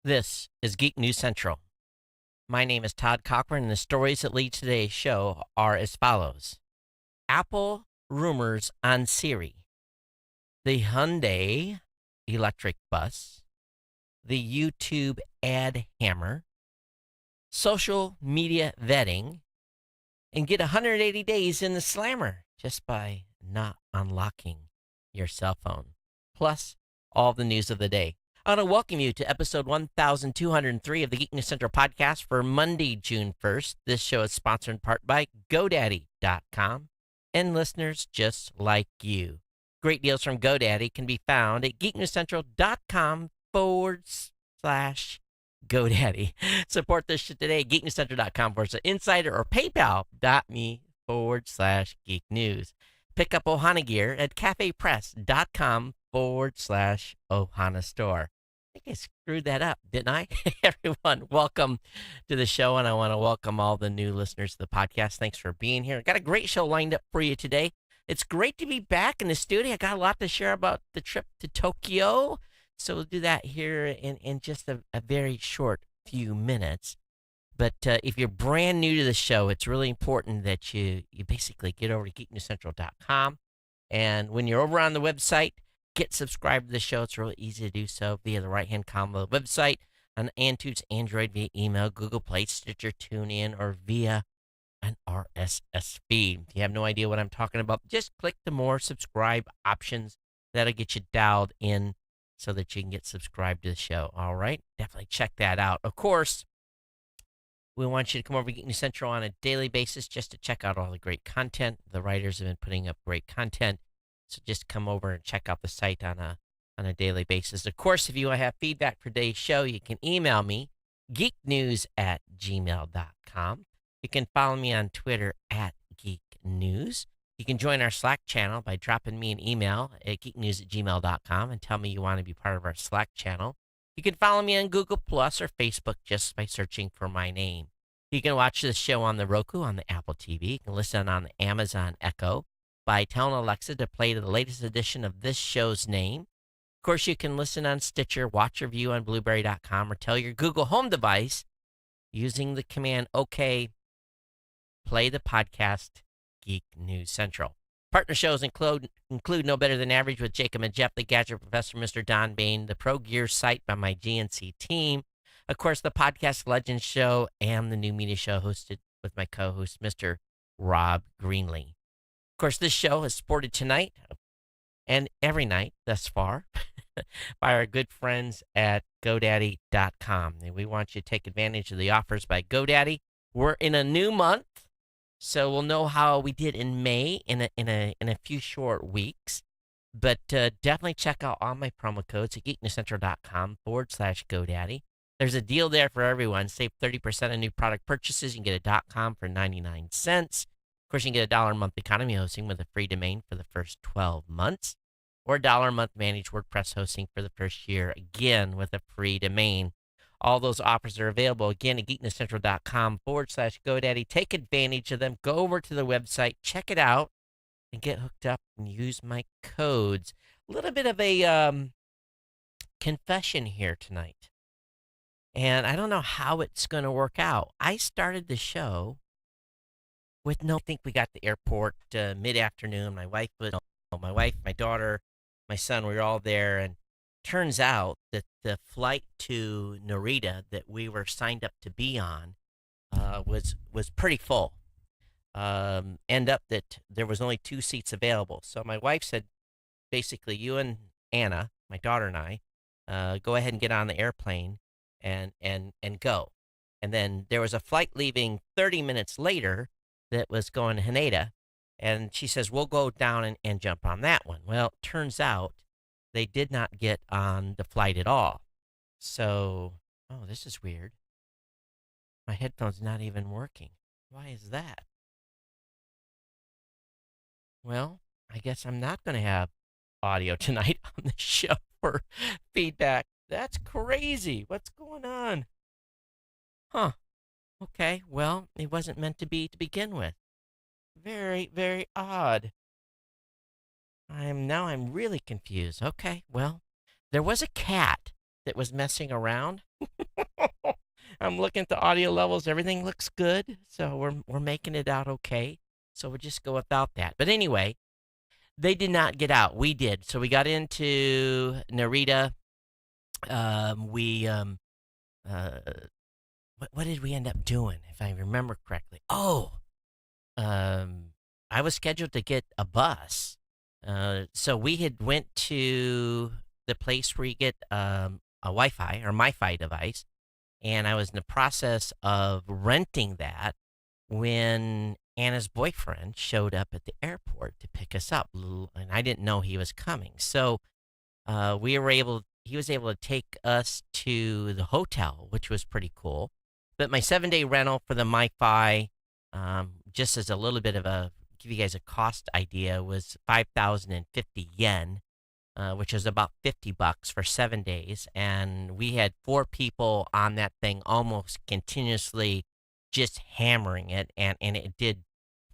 This is Geek News Central. My name is Todd Cochran, and the stories that lead today's show are as follows. Apple rumors on Siri, the Hyundai electric bus, the YouTube ad hammer, social media vetting, and get 180 days in the slammer just by not unlocking your cell phone. Plus, all the news of the day. I want to welcome you to episode 1203 of the Geek News Central podcast for Monday, June 1st. This show is sponsored in part by GoDaddy.com and listeners just like you. Great deals from GoDaddy can be found at geeknewscentral.com/GoDaddy. Support this shit today at geeknewscentral.com/insider or paypal.me/geeknews. Pick up Ohana gear at cafepress.com/Ohana store. I think I screwed that up, didn't I? Everyone, welcome to the show, and I want to welcome all the new listeners to the podcast. Thanks for being here. Got a great show lined up for you today. It's great to be back in the studio. I got a lot to share about the trip to Tokyo, so we'll do that here in just a very short few minutes. But if you're brand new to the show, it's really important that you basically get over to geeknewscentral.com, and when you're over on the website, get subscribed to the show. It's really easy to do so via the right-hand column of the website, on Antunes, Android, via email, Google Play, Stitcher, TuneIn, or via an RSS feed. If you have no idea what I'm talking about, just click the more subscribe options. That'll get you dialed in so that you can get subscribed to the show. All right? Definitely check that out. Of course, we want you to come over to Geek News Central on a daily basis just to check out all the great content. The writers have been putting up great content. So just come over and check out the site on a daily basis. Of course, if you have feedback for today's show, you can email me, geeknews@gmail.com. You can follow me on Twitter @geeknews. You can join our Slack channel by dropping me an email at geeknews@gmail.com and tell me you want to be part of our Slack channel. You can follow me on Google Plus or Facebook just by searching for my name. You can watch the show on the Roku, on the Apple TV. You can listen on the Amazon Echo by telling Alexa to play the latest edition of this show's name. Of course, you can listen on Stitcher, watch or view on Blueberry.com, or tell your Google Home device using the command OK, play the podcast Geek News Central. Partner shows include No Better Than Average with Jacob and Jeff, the Gadget Professor, Mr. Don Bain, the Pro Gear site by my GNC team, of course, the Podcast Legends Show, and the New Media Show hosted with my co-host, Mr. Rob Greenlee. Of course, this show is supported tonight and every night thus far by our good friends at GoDaddy.com. And we want you to take advantage of the offers by GoDaddy. We're in a new month, so we'll know how we did in May in a few short weeks. But definitely check out all my promo codes at geeknewscentral.com/GoDaddy. There's a deal there for everyone. Save 30% on new product purchases. You can get a .com for 99 cents. Of course, you can get a $1 a month economy hosting with a free domain for the first 12 months, or a $1 a month managed WordPress hosting for the first year, again with a free domain. All those offers are available again at geeknewscentral.com/GoDaddy. Take advantage of them. Go over to the website, check it out, and get hooked up and use my codes. A little bit of a confession here tonight, and I don't know how it's going to work out. I started the show with I think we got to the airport mid-afternoon. My wife, my daughter, my son, we were all there, and turns out that the flight to Narita that we were signed up to be on was pretty full. End up that there was only 2 seats available. So my wife said, basically, you and Anna, my daughter and I, go ahead and get on the airplane and go. And then there was a flight leaving 30 minutes later that was going to Haneda, and she says, we'll go down and jump on that one. Well, turns out they did not get on the flight at all. So, this is weird. My headphone's not even working. Why is that? Well, I guess I'm not going to have audio tonight on the show for feedback. That's crazy. What's going on? Huh. Okay, well, it wasn't meant to be to begin with. Very, very odd. I'm really confused. Okay, well, there was a cat that was messing around, I'm looking at the audio levels. Everything looks good, so we're making it out okay. So we'll just go without that. But anyway, they did not get out. We did. So we got into Narita. We uh, what did we end up doing? If I remember correctly. Oh, um, I was scheduled to get a bus. So we had went to the place where you get a Wi-Fi or MiFi device, and I was in the process of renting that when Anna's boyfriend showed up at the airport to pick us up, and I didn't know he was coming. So he was able to take us to the hotel, which was pretty cool. But my 7-day rental for the MiFi, just as a little bit of a give you guys a cost idea, was 5,050 yen, which is about $50 for 7 days. And we had 4 people on that thing almost continuously just hammering it. And it did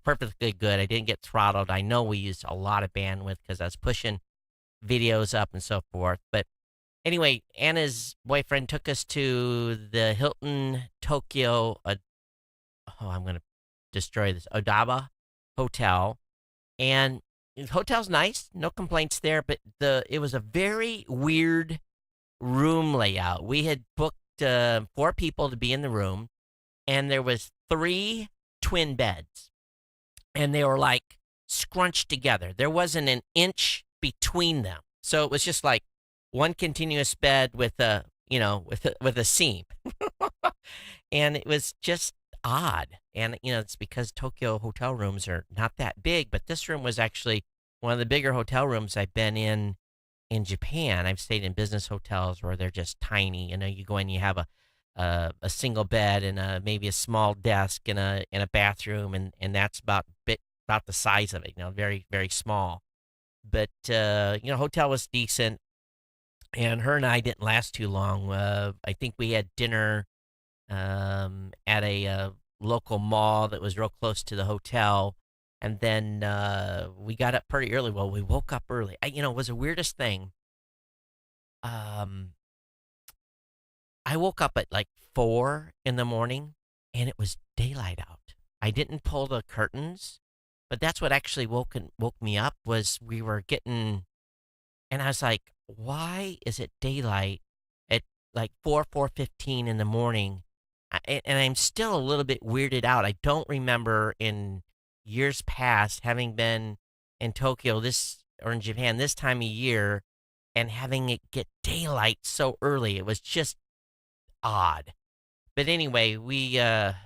perfectly good. I didn't get throttled. I know we used a lot of bandwidth because I was pushing videos up and so forth. But anyway, Anna's boyfriend took us to the Hilton Tokyo. I'm going to destroy this. Odaba Hotel. And the hotel's nice, no complaints there, but it was a very weird room layout. We had booked 4 people to be in the room, and there was 3 twin beds, and they were like scrunched together. There wasn't an inch between them, so it was just like one continuous bed with a with a seam, and it was just odd. And it's because Tokyo hotel rooms are not that big, but this room was actually one of the bigger hotel rooms I've been in Japan. I've stayed in business hotels where they're just tiny. You go in, you have a single bed and maybe a small desk and a bathroom, and that's about the size of it. Very very small. But hotel was decent, and her and I didn't last too long. I think we had dinner at a local mall that was real close to the hotel. And then we got up pretty early. Well, we woke up early. It was the weirdest thing. Um, I woke up at like 4 in the morning, and it was daylight out. I didn't pull the curtains, but that's what actually woke me up. Was we were getting, and I was like, why is it daylight at like 4:15 in the morning? And I'm still a little bit weirded out. I don't remember in years past having been in Tokyo or in Japan this time of year and having it get daylight so early. It was just odd. But anyway, we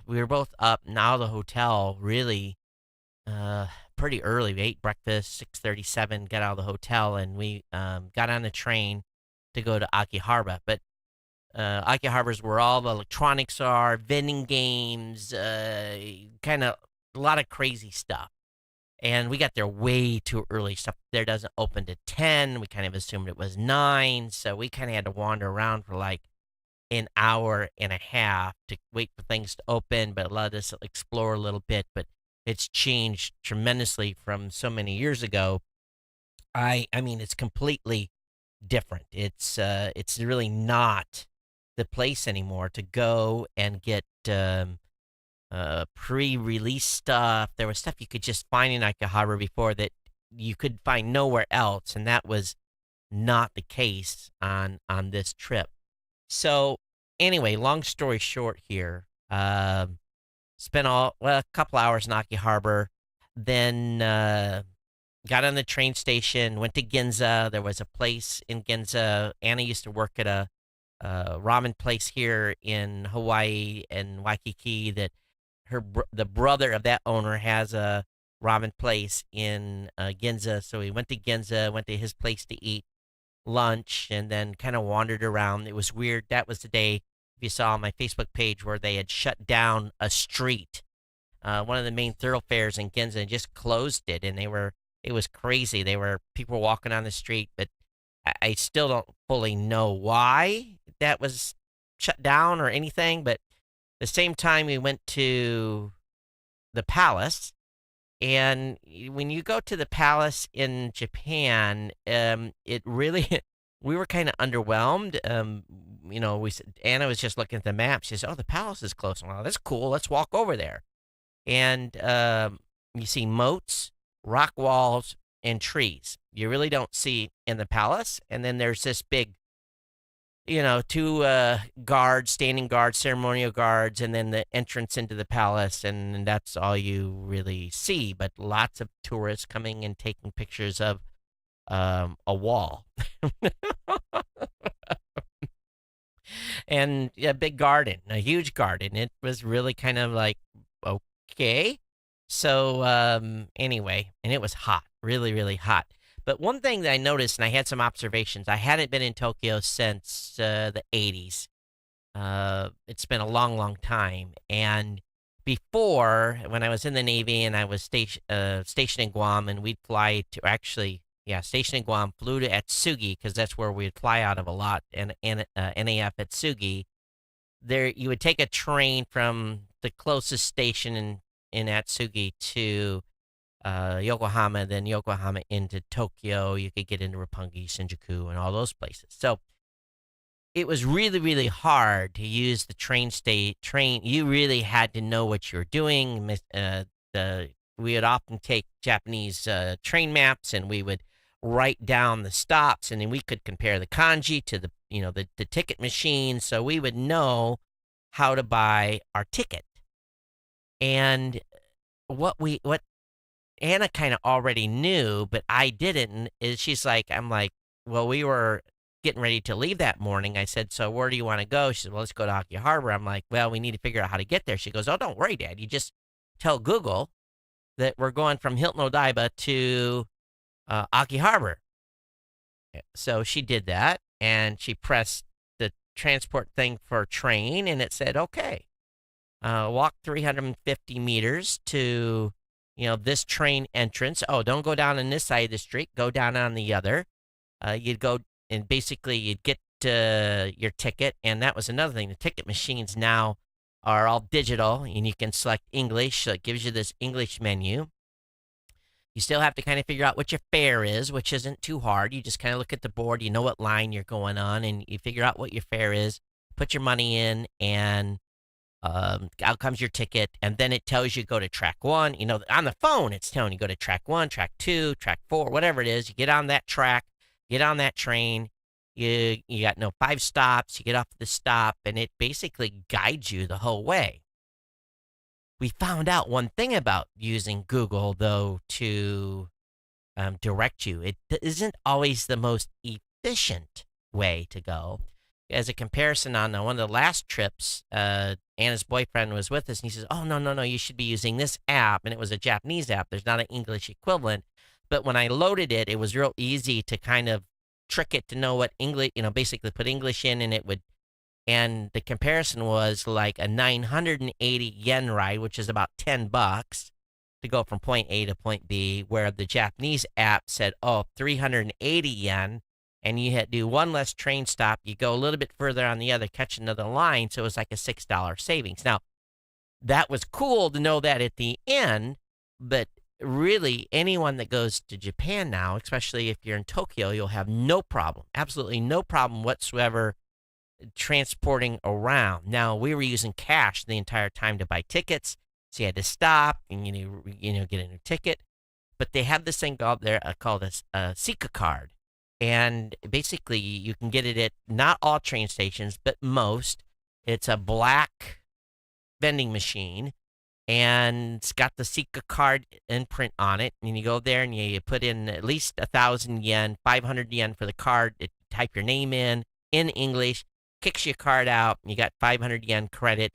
were both up. Now the hotel really uh pretty early. We ate breakfast 6:37, got out of the hotel, and we got on the train to go to Akihabara. But Akihabara is where all the electronics are, vending games, kind of a lot of crazy stuff. And we got there way too early. Stuff there doesn't open to 10. We kind of assumed it was 9. So we kind of had to wander around for like an hour and a half to wait for things to open, but let us explore a little bit. But it's changed tremendously from so many years ago. I mean, it's completely different. It's really not the place anymore to go and get pre-release stuff. There was stuff you could just find in Akihabara before that you could find nowhere else, and that was not the case on this trip. So anyway, long story short here, spent a couple hours in Akihabara, then got on the train station, went to Ginza. There was a place in Ginza. Anna used to work at a ramen place here in Hawaii and Waikiki that the brother of that owner has a ramen place in Ginza. So we went to Ginza, went to his place to eat lunch, and then kind of wandered around. It was weird. That was the day, if you saw on my Facebook page, where they had shut down a street, one of the main thoroughfares in Ginza, and just closed it. And it was crazy. People were walking on the street, but I still don't fully know why that was shut down or anything. But the same time, we went to the palace, and when you go to the palace in Japan, it really we were kind of underwhelmed. Anna was just looking at the map. She says, "Oh, the palace is close." Well, that's cool. Let's walk over there. And you see moats, rock walls, and trees. You really don't see in the palace. And then there's this big, two guards, standing guards, ceremonial guards, and then the entrance into the palace. And that's all you really see. But lots of tourists coming and taking pictures of a wall. And a big garden, a huge garden. It was really kind of like, okay. So anyway, and it was hot, really, really hot. But one thing that I noticed, and I had some observations, I hadn't been in Tokyo since the 80s. It's been a long, long time. And before, when I was in the Navy and I was stationed in Guam, and we'd fly to actually, yeah, stationed in Guam, flew to Atsugi because that's where we'd fly out of a lot, and NAF Atsugi. There, you would take a train from the closest station in Atsugi to Yokohama, then Yokohama into Tokyo. You could get into Roppongi, Shinjuku, and all those places. So it was really, really hard to use the train. You really had to know what you were doing. We would often take Japanese train maps, and we would write down the stops, and then we could compare the kanji to the ticket machine, so we would know how to buy our ticket. And what Anna kind of already knew, but I didn't, is I'm like, well, we were getting ready to leave that morning. I said, so where do you want to go? She said, well, let's go to Aki Harbor. I'm like, well, we need to figure out how to get there. She goes, oh, don't worry, Dad. You just tell Google that we're going from Hilton Odaiba to Aki Harbor. So she did that, and she pressed the transport thing for train, and it said, okay, walk 350 meters to, this train entrance. Oh, don't go down on this side of the street. Go down on the other. You'd go, and basically you'd get your ticket, and that was another thing. The ticket machines now are all digital, and you can select English, so it gives you this English menu. You still have to kind of figure out what your fare is, which isn't too hard. You just kind of look at the board, you know what line you're going on, and you figure out what your fare is, put your money in, and out comes your ticket. And then it tells you go to track 1. On the phone, it's telling you go to track 1, track 2, track 4, whatever it is. You get on that track, get on that train. You got 5 stops. You get off the stop, and it basically guides you the whole way. We found out one thing about using Google, though, to direct you. It isn't always the most efficient way to go. As a comparison, on one of the last trips, Anna's boyfriend was with us, and he says, oh, no, you should be using this app. And it was a Japanese app. There's not an English equivalent. But when I loaded it, it was real easy to kind of trick it to know what English, basically put English in, and it would. And the comparison was like a 980 yen ride, which is about $10 to go from point A to point B, where the Japanese app said, 380 yen, and you had to do one less train stop. You go a little bit further on the other, catch another line, so it was like a $6 savings. Now, that was cool to know that at the end, but really anyone that goes to Japan now, especially if you're in Tokyo, you'll have no problem, absolutely no problem whatsoever transporting around. Now, we were using cash the entire time to buy tickets, so you had to stop and get a new ticket. But they have this thing out there called a Sika card, and basically you can get it at not all train stations, but most. It's a black vending machine, and it's got the Sika card imprint on it. And you go there and you put in at least 1,000 yen, 500 yen for the card. Type your name in English. Kicks your card out, and you got 500 yen credit.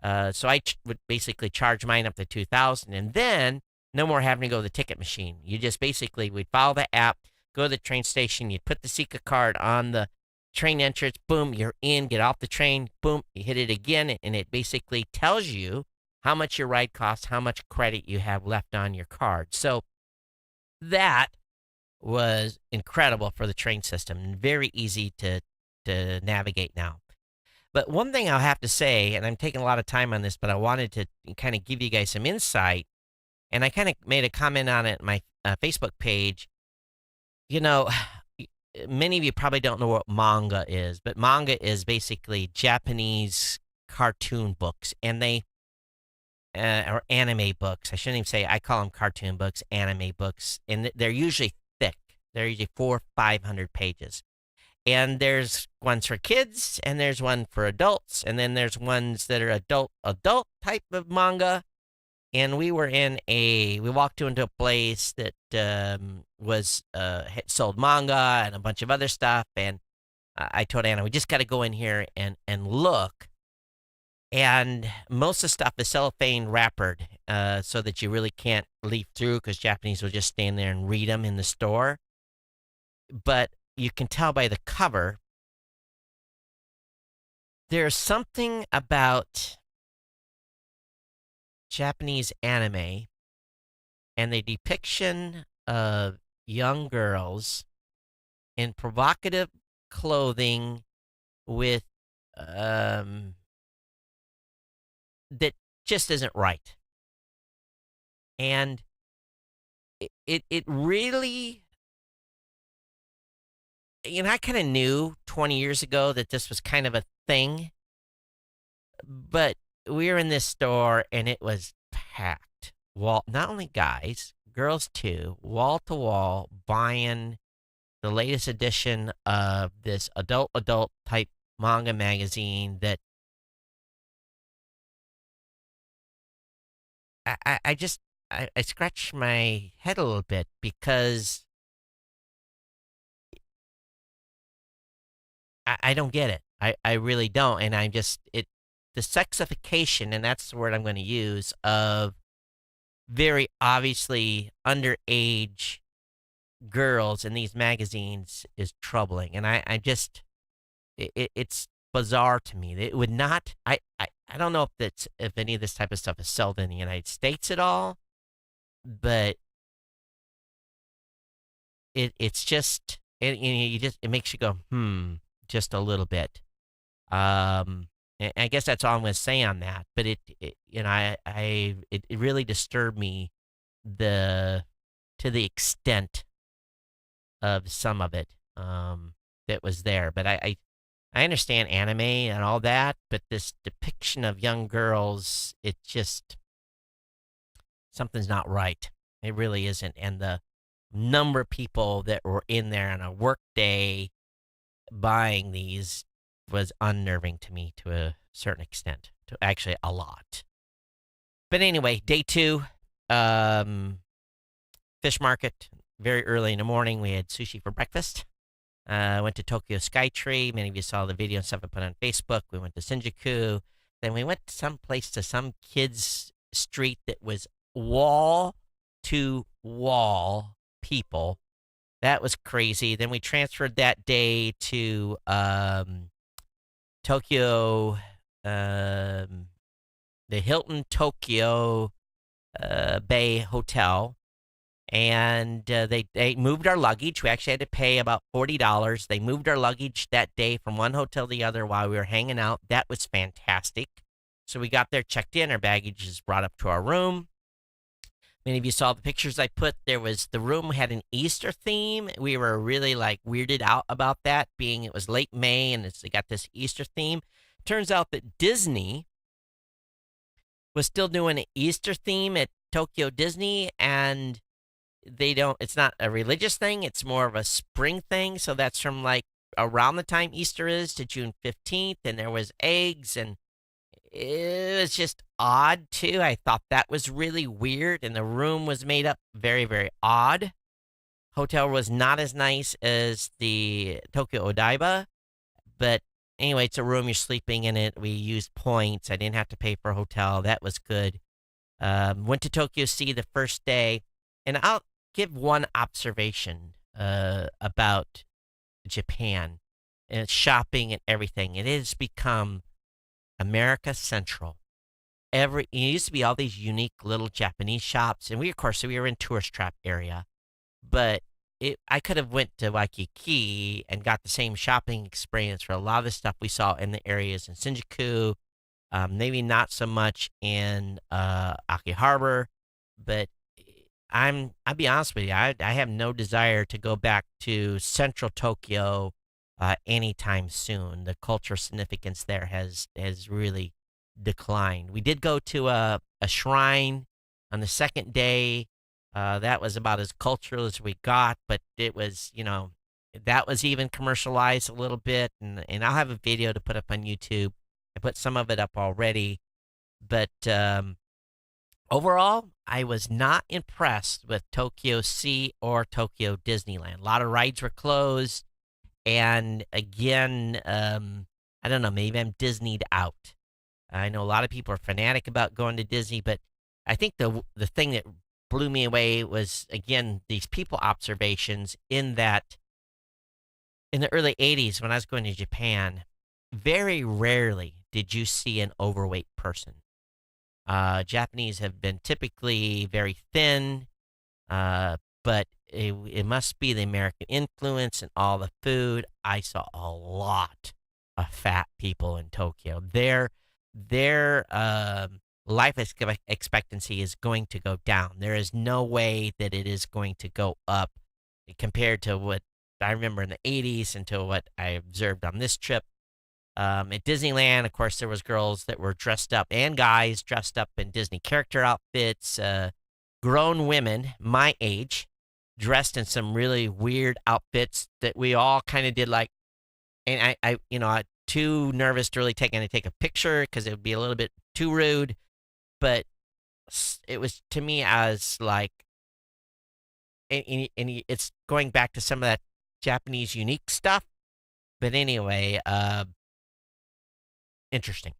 So I would basically charge mine up to 2,000, and then no more having to go to the ticket machine. You just basically, we'd follow the app, go to the train station, you'd put the Sika card on the train entrance, boom, you're in, get off the train, boom, you hit it again, and it basically tells you how much your ride costs, how much credit you have left on your card. So that was incredible for the train system, and very easy to navigate now. But one thing I'll have to say, and I'm taking a lot of time on this, but I wanted to kind of give you guys some insight, and I kind of made a comment on it in my Facebook page. many of you probably don't know what manga is, but manga is basically Japanese cartoon books, and they or anime books. I shouldn't even say I call them cartoon books, anime books, and they're usually thick. They're usually 400-500 pages. And there's ones for kids, and there's one for adults, and then there's ones that are adult type of manga. And we walked into a place that was sold manga and a bunch of other stuff, and I told Anna we just got to go in here and look. And most of the stuff is cellophane wrappered, so that you really can't leaf through because Japanese will just stand there and read them in the store. But you can tell by the cover, there's something about Japanese anime and the depiction of young girls in provocative clothing with that just isn't right. And it really, I kind of knew 20 years ago that this was kind of a thing, but we were in this store and it was packed. Not only guys, girls too, wall to wall, buying the latest edition of this adult type manga magazine that I scratch my head a little bit because I don't get it. I really don't. And the sexification, and that's the word I'm going to use, of very obviously underage girls in these magazines is troubling. And it's bizarre to me. It would not, I don't know if any of this type of stuff is sold in the United States at all, but it's just, it makes you go, just a little bit. And I guess that's all I'm going to say on that. But it really disturbed me to the extent of some of it that was there. But I understand anime and all that, but this depiction of young girls, it just something's not right. It really isn't. And the number of people that were in there on a work day buying these was unnerving to me to a certain extent, to actually a lot. But anyway, day 2, fish market, very early in the morning. We had sushi for breakfast. Went to Tokyo Skytree. Many of you saw the video and stuff I put on Facebook. We went to Shinjuku. Then we went someplace to some kids' street that was wall to wall people. That was crazy. Then we transferred that day to Tokyo, the Hilton Tokyo Bay Hotel. And they moved our luggage. We actually had to pay about $40. They moved our luggage that day from one hotel to the other while we were hanging out. That was fantastic. So we got there, checked in. Our baggage is brought up to our room. Many of you saw the pictures I put. The room had an Easter theme. We were really weirded out about that, being it was late May and they got this Easter theme. Turns out that Disney was still doing an Easter theme at Tokyo Disney, and it's not a religious thing. It's more of a spring thing. So that's from around the time Easter is to June 15th. And there was eggs, and it was just odd too. I thought that was really weird. And the room was made up very, very odd. Hotel was not as nice as the Tokyo Odaiba. But anyway, it's a room, you're sleeping in it. We used points. I didn't have to pay for a hotel. That was good. Went to Tokyo Sea the first day. And I'll give one observation about Japan and shopping and everything. It has become America Central. It used to be all these unique little Japanese shops, and we were in tourist trap area, but I could have went to Waikiki and got the same shopping experience for a lot of the stuff we saw in the areas in Shinjuku. Maybe not so much in Aki Harbor, but I'll be honest with you. I have no desire to go back to central Tokyo anytime soon. The cultural significance there has really declined. We did go to a shrine on the second day. That was about as cultural as we got, but it was, that was even commercialized a little bit, and I'll have a video to put up on YouTube. I put some of it up already, but overall, I was not impressed with Tokyo Sea or Tokyo Disneyland. A lot of rides were closed, and again, I don't know, maybe I'm Disneyed out. I know a lot of people are fanatic about going to Disney, but I think the thing that blew me away was again these people observations in that in the early 80s when I was going to Japan, very rarely did you see an overweight person. Japanese have been typically very thin, but it must be the American influence and all the food. I saw a lot of fat people in Tokyo. Their life expectancy is going to go down. There is no way that it is going to go up compared to what I remember in the 80s until what I observed on this trip. At Disneyland, of course, there was girls that were dressed up and guys dressed up in Disney character outfits. Grown women my age dressed in some really weird outfits that we all kind of did like. And I too nervous to really take a picture because it would be a little bit too rude. But it was to me as like, and it's going back to some of that Japanese unique stuff. But anyway, interesting.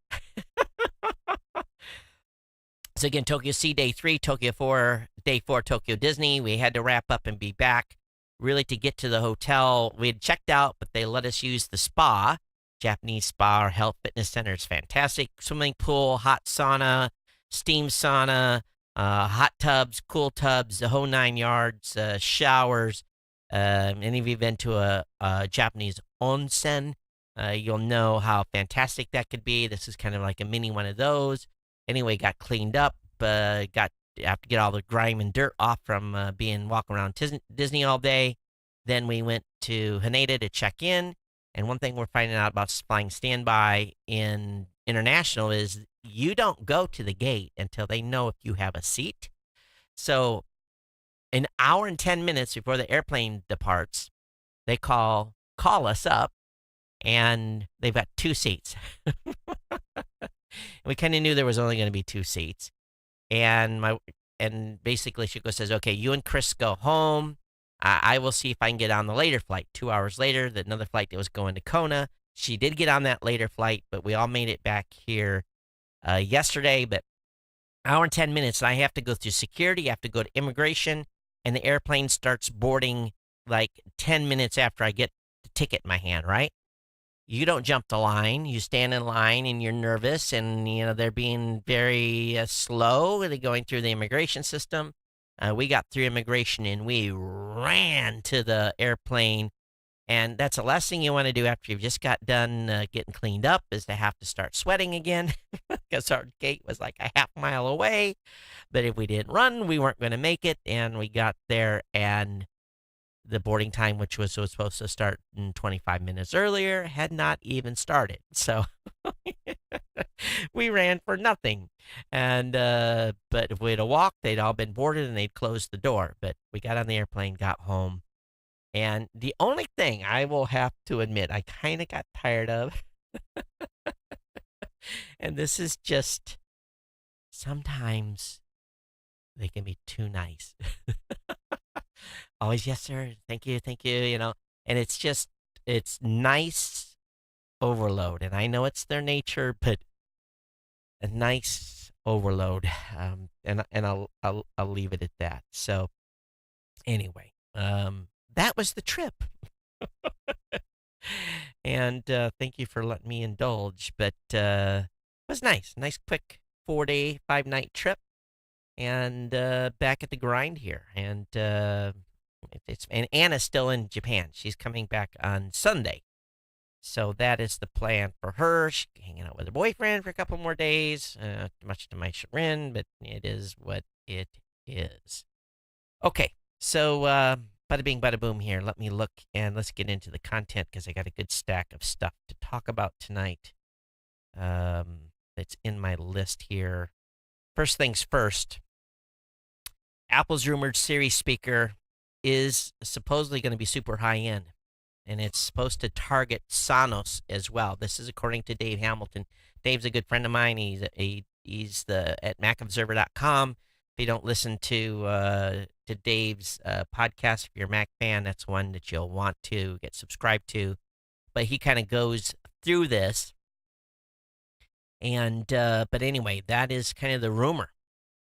So again, Tokyo Sea Day 3, Tokyo 4, Day 4, Tokyo Disney. We had to wrap up and be back really to get to the hotel. We had checked out, but they let us use the spa. Japanese spa or health fitness center is fantastic. Swimming pool, hot sauna, steam sauna, hot tubs, cool tubs, the whole 9 yards, showers. Any of you been to a Japanese onsen? You'll know how fantastic that could be. This is kind of like a mini one of those. Anyway, got cleaned up. Got have to get all the grime and dirt off from being walking around Disney all day. Then we went to Haneda to check in. And one thing we're finding out about flying standby in international is you don't go to the gate until they know if you have a seat. So an hour and 10 minutes before the airplane departs, they call us up, and they've got 2 seats. We kind of knew there was only going to be 2 seats. And basically Shiko says, okay, you and Chris go home. I will see if I can get on the later flight. 2 hours later, another flight that was going to Kona. She did get on that later flight, but we all made it back here yesterday. But hour and 10 minutes, and I have to go through security. I have to go to immigration, and the airplane starts boarding like 10 minutes after I get the ticket in my hand, right? You don't jump the line. You stand in line, and you're nervous, and they're being very slow. They're going through the immigration system. We got through immigration, and we ran to the airplane. And that's the last thing you want to do after you've just got done getting cleaned up is to have to start sweating again because our gate was like a half mile away. But if we didn't run, we weren't going to make it. And we got there, and the boarding time, which was supposed to start in 25 minutes earlier, had not even started. So we ran for nothing. And but if we'd have walked, they'd all been boarded and they'd closed the door. But we got on the airplane, got home. And the only thing I will have to admit I kind of got tired of, and this is just sometimes they can be too nice. Always, yes, sir. Thank you. And it's nice overload. And I know it's their nature, but a nice overload. And I'll leave it at that. So anyway, that was the trip. And thank you for letting me indulge. But it was nice. Nice, quick 4-day, 5-night trip. And back at the grind here. And and Anna's still in Japan. She's coming back on Sunday. So that is the plan for her. She's hanging out with her boyfriend for a couple more days, much to my chagrin, but it is what it is. Okay, so bada bing, bada boom here. Let me look and let's get into the content because I got a good stack of stuff to talk about tonight. That's in my list here. First things first, Apple's rumored Siri speaker is supposedly going to be super high end, and it's supposed to target Sonos as well. This is according to Dave Hamilton. Dave's a good friend of mine. He's the at MacObserver.com. If you don't listen to Dave's podcast, if you're a Mac fan, that's one that you'll want to get subscribed to. But he kind of goes through this, and but anyway, that is kind of the rumor,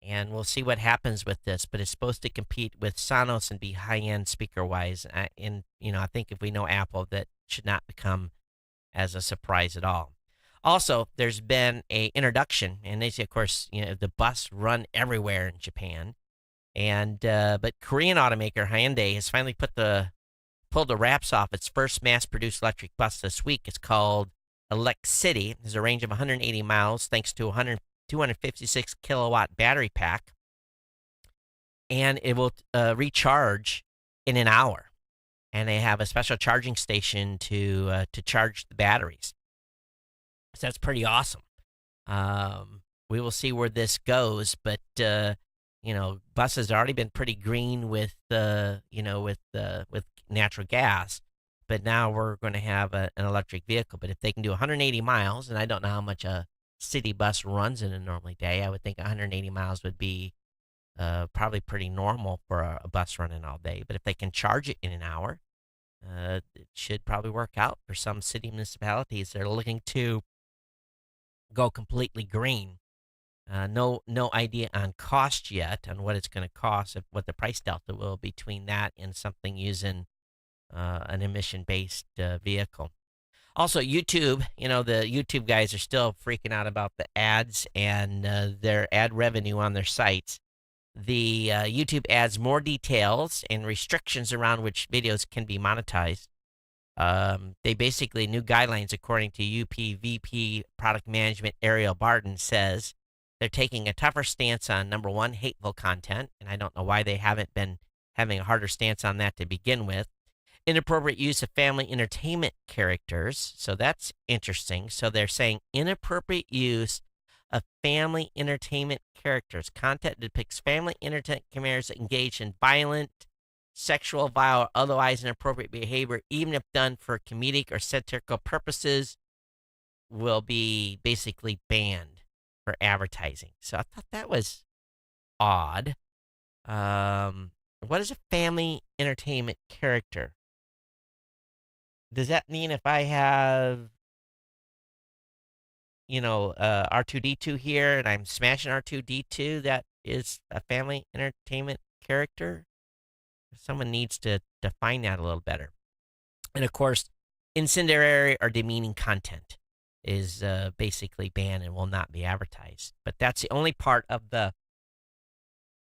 and we'll see what happens with this. But it's supposed to compete with Sonos and be high end speaker wise. And I think if we know Apple, that should not become as a surprise at all. Also, there's been a introduction, and they say, of course, the bus run everywhere in Japan, and but Korean automaker Hyundai has finally pulled the wraps off its first mass-produced electric bus this week. It's called Elect City. It has a range of 180 miles thanks to a 256 kilowatt battery pack, and it will recharge in an hour. And they have a special charging station to charge the batteries. So that's pretty awesome. We will see where this goes, but buses have already been pretty green with natural gas, but now we're going to have an electric vehicle. But if they can do 180 miles, and I don't know how much a city bus runs in a normal day, I would think 180 miles would be probably pretty normal for a bus running all day. But if they can charge it in an hour, it should probably work out for some city municipalities that are looking to go completely green. No idea on cost yet on what it's going to cost, what the price delta will between that and something using an emission-based vehicle. Also, YouTube, the YouTube guys are still freaking out about the ads and their ad revenue on their sites. The YouTube adds more details and restrictions around which videos can be monetized. They basically, new guidelines, according to UPVP Product Management Ariel Barton, says they're taking a tougher stance on, number one, hateful content, and I don't know why they haven't been having a harder stance on that to begin with. Inappropriate use of family entertainment characters, so that's interesting. So they're saying inappropriate use of family entertainment characters. Content depicts family entertainment characters engaged in violent, sexual, vile, or otherwise inappropriate behavior, even if done for comedic or satirical purposes, will be basically banned for advertising. So I thought that was odd. What is a family entertainment character? Does that mean if I have, R2D2 here and I'm smashing R2D2, that is a family entertainment character? Someone needs to define that a little better. And of course, incendiary or demeaning content is basically banned and will not be advertised. But that's the only part of the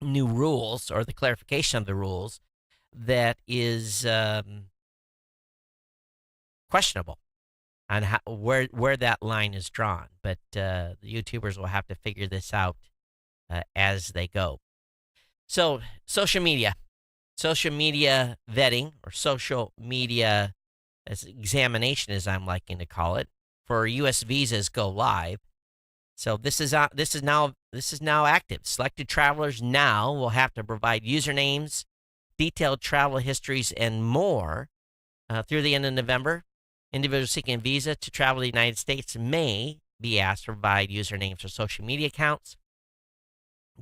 new rules or the clarification of the rules that is questionable on where that line is drawn. But the YouTubers will have to figure this out as they go. So social media vetting, or social media examination, as I'm liking to call it, for U.S. visas go live. So this is now active. Selected travelers now will have to provide usernames, detailed travel histories, and more through the end of November. Individuals seeking a visa to travel to the United States may be asked to provide usernames for social media accounts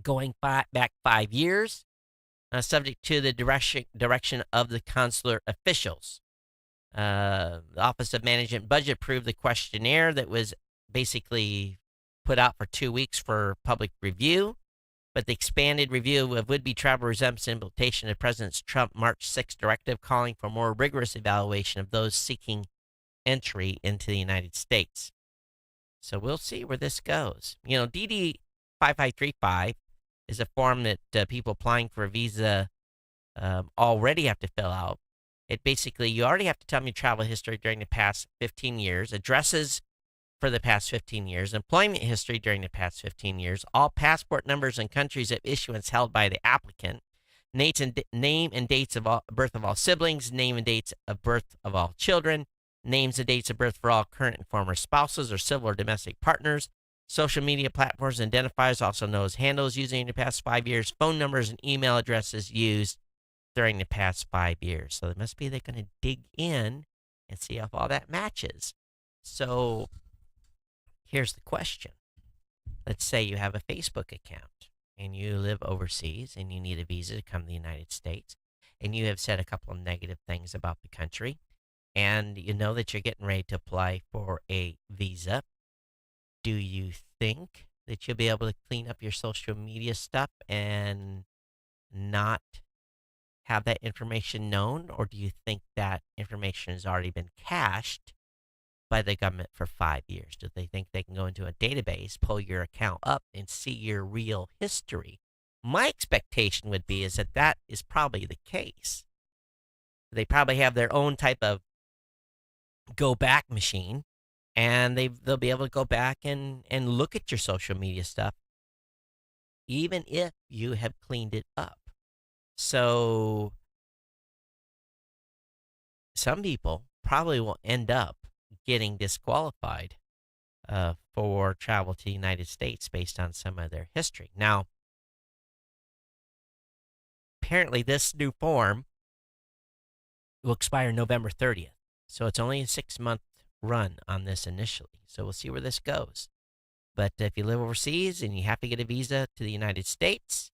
going back 5 years, subject to the direction of the consular officials. The Office of Management and Budget approved the questionnaire that was basically put out for 2 weeks for public review, but the expanded review of would-be travel resembles implementation of President Trump's March 6 directive calling for more rigorous evaluation of those seeking entry into the United States. So we'll see where this goes. DD 5535 is a form that people applying for a visa already have to fill out. It basically, you already have to tell me travel history during the past 15 years, addresses for the past 15 years, employment history during the past 15 years, all passport numbers and countries of issuance held by the applicant, name and dates of birth of all siblings, name and dates of birth of all children, names and dates of birth for all current and former spouses or civil or domestic partners, social media platforms and identifiers, also known as handles, using in the past 5 years, phone numbers and email addresses used during the past 5 years. So it must be they're going to dig in and see if all that matches. So here's the question. Let's say you have a Facebook account and you live overseas and you need a visa to come to the United States, and you have said a couple of negative things about the country, and you know that you're getting ready to apply for a visa. Do you think that you'll be able to clean up your social media stuff and not have that information known, or do you think that information has already been cached by the government for 5 years? Do they think they can go into a database, pull your account up, and see your real history? My expectation would be is that that is probably the case. They probably have their own type of go back machine, and they'll be able to go back and look at your social media stuff, even if you have cleaned it up. So some people probably will end up getting disqualified for travel to the United States based on some of their history. Now, apparently this new form will expire November 30th. So it's only a 6-month run on this initially. So we'll see where this goes. But if you live overseas and you have to get a visa to the United States,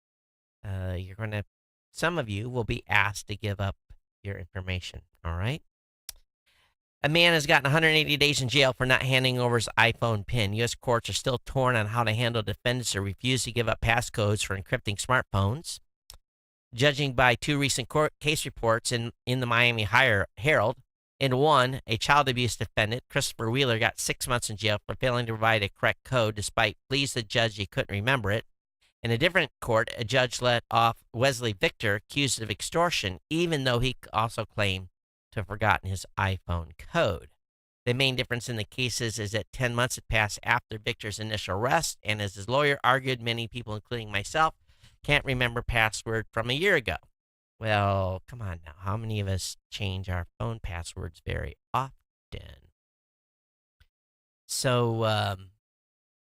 some of you will be asked to give up your information. All right. A man has gotten 180 days in jail for not handing over his iPhone PIN. U.S. courts are still torn on how to handle defendants who refuse to give up passcodes for encrypting smartphones. Judging by 2 recent court case reports in the Miami Herald, in one, a child abuse defendant, Christopher Wheeler, got 6 months in jail for failing to provide a correct code despite pleas to the judge he couldn't remember it. In a different court, a judge let off Wesley Victor, accused of extortion, even though he also claimed to have forgotten his iPhone code. The main difference in the cases is that 10 months had passed after Victor's initial arrest, and as his lawyer argued, many people, including myself, can't remember password from a year ago. Well, come on now. How many of us change our phone passwords very often? So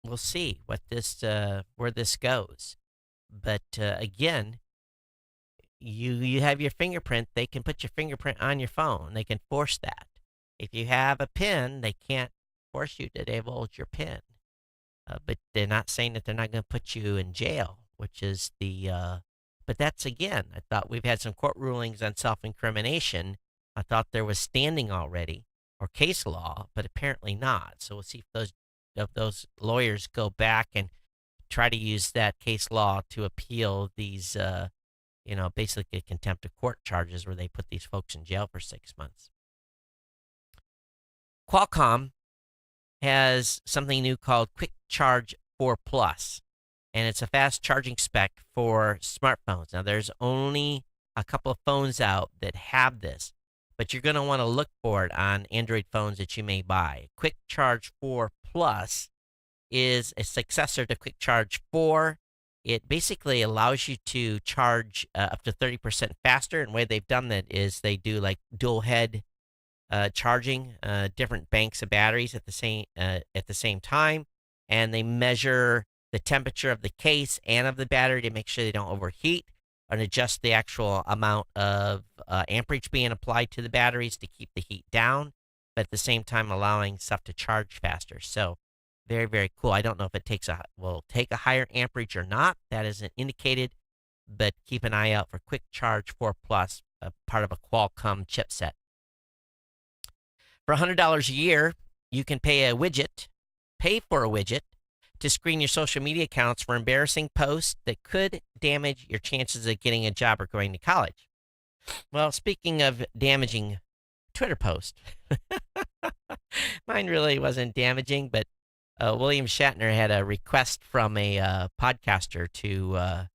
we'll see where this goes. But again, you have your fingerprint. They can put your fingerprint on your phone. They can force that. If you have a PIN, they can't force you to divulge your PIN. But they're not saying that they're not going to put you in jail, which is but that's, again, I thought we've had some court rulings on self-incrimination. I thought there was standing already or case law, but apparently not. So we'll see if those lawyers go back and try to use that case law to appeal these, basically contempt of court charges where they put these folks in jail for 6 months. Qualcomm has something new called Quick Charge 4 Plus, and it's a fast charging spec for smartphones. Now, there's only a couple of phones out that have this, but you're going to want to look for it on Android phones that you may buy. Quick Charge 4 Plus is a successor to Quick Charge 4. It basically allows you to charge up to 30% faster, and the way they've done that is they do like dual head charging, different banks of batteries at the same time, and they measure the temperature of the case and of the battery to make sure they don't overheat, and adjust the actual amount of amperage being applied to the batteries to keep the heat down, but at the same time allowing stuff to charge faster. So very, very cool. I don't know if it will take a higher amperage or not. That isn't indicated, but keep an eye out for Quick Charge 4 Plus, part of a Qualcomm chipset. For $100 a year, you can pay for a widget to screen your social media accounts for embarrassing posts that could damage your chances of getting a job or going to college. Well, speaking of damaging Twitter posts, mine really wasn't damaging, but William Shatner had a request from a podcaster to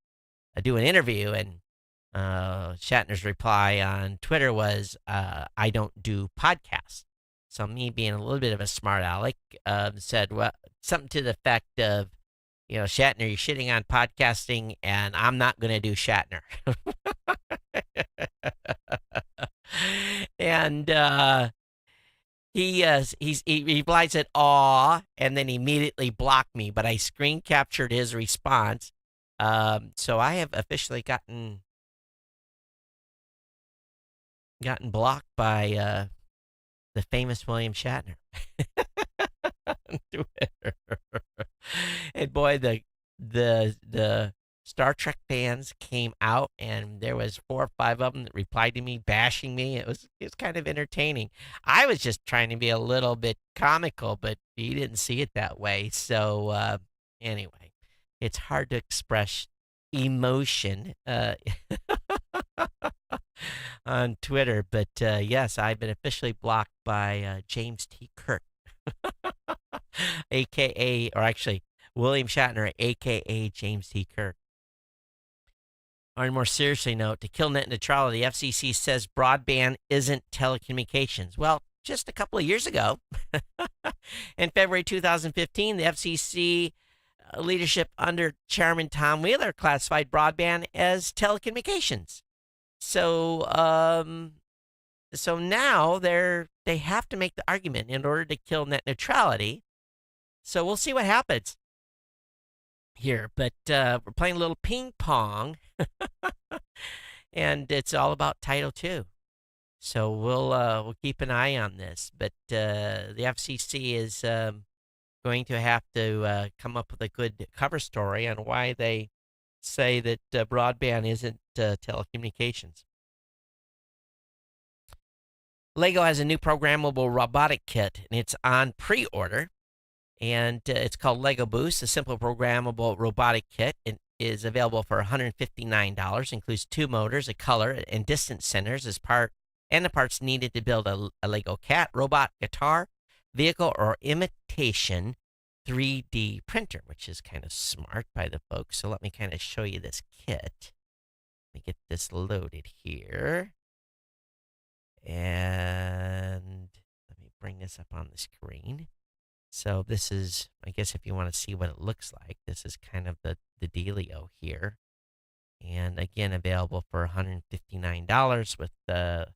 do an interview, and Shatner's reply on Twitter was, I don't do podcasts. So me being a little bit of a smart aleck said, well, something to the effect of, Shatner, you're shitting on podcasting, and I'm not going to do Shatner. And he replies at aw, and then immediately blocked me. But I screen captured his response. So I have officially gotten blocked by the famous William Shatner on Twitter. And boy, the Star Trek fans came out, and there was 4 or 5 of them that replied to me, bashing me. It was kind of entertaining. I was just trying to be a little bit comical, but he didn't see it that way. So anyway, it's hard to express emotion on Twitter, but yes, I've been officially blocked by James T. Kirk, aka, or actually William Shatner, aka James T. Kirk. On a more seriously note, to kill net neutrality, the FCC says broadband isn't telecommunications. Well, just a couple of years ago, in February 2015, the FCC leadership under Chairman Tom Wheeler classified broadband as telecommunications. So now they have to make the argument in order to kill net neutrality. So we'll see what happens here. But we're playing a little ping pong, and it's all about Title II. So we'll keep an eye on this. But the FCC is going to have to come up with a good cover story on why they say that broadband isn't telecommunications. Lego has a new programmable robotic kit, and it's on pre-order. And it's called Lego Boost, a simple programmable robotic kit. It is available for $159. Includes 2 motors, a color, and distance sensors and the parts needed to build a Lego cat, robot, guitar, vehicle, or imitation 3D printer, which is kind of smart by the folks. So let me kind of show you this kit. Let me get this loaded here. And let me bring this up on the screen. So this is, I guess if you want to see what it looks like, this is kind of the dealio here. And again, available for $159 with the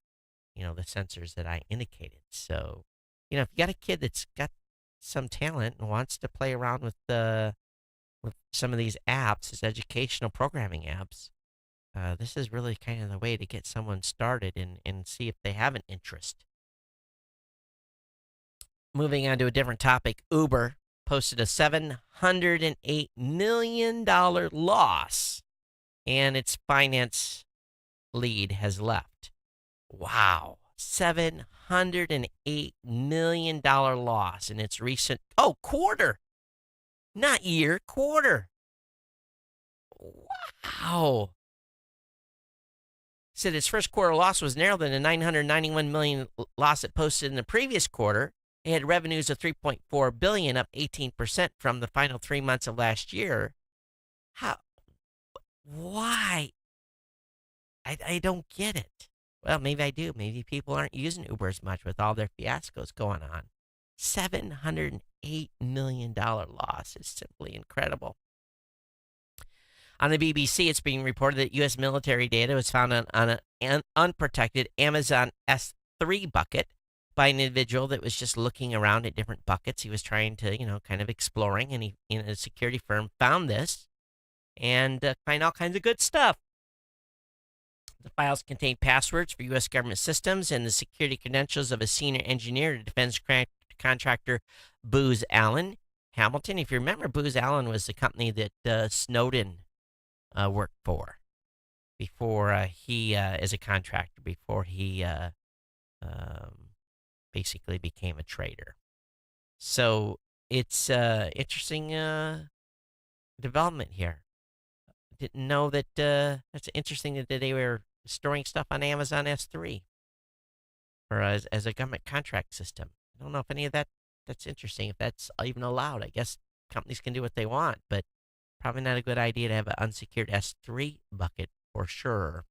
sensors that I indicated. So, if you got a kid that's got some talent and wants to play around with some of these apps, these educational programming apps, this is really kind of the way to get someone started and see if they have an interest. Moving on to a different topic, Uber posted a $708 million loss, and its finance lead has left. Wow, $708 million loss in its recent, quarter, not year, quarter. Wow. Said its first quarter loss was narrower than the $991 million loss it posted in the previous quarter. It had revenues of $3.4 billion, up 18% from the final 3 months of last year. How? Why? I don't get it. Well, maybe I do. Maybe people aren't using Uber as much with all their fiascos going on. $708 million loss is simply incredible. On the BBC, it's being reported that U.S. military data was found on an unprotected Amazon S3 bucket by an individual that was just looking around at different buckets. He was trying to, kind of exploring, and a security firm found this and find all kinds of good stuff. The files contain passwords for U.S. government systems and the security credentials of a senior engineer to defense contractor Booz Allen Hamilton. If you remember, Booz Allen was the company that Snowden worked for before he, as a contractor, before he basically became a traitor. So it's interesting development here. Didn't know that. That's interesting that they were storing stuff on Amazon S3 or as a government contract system. I don't know if any of that's interesting, if that's even allowed. I guess companies can do what they want, but probably not a good idea to have an unsecured S3 bucket for sure.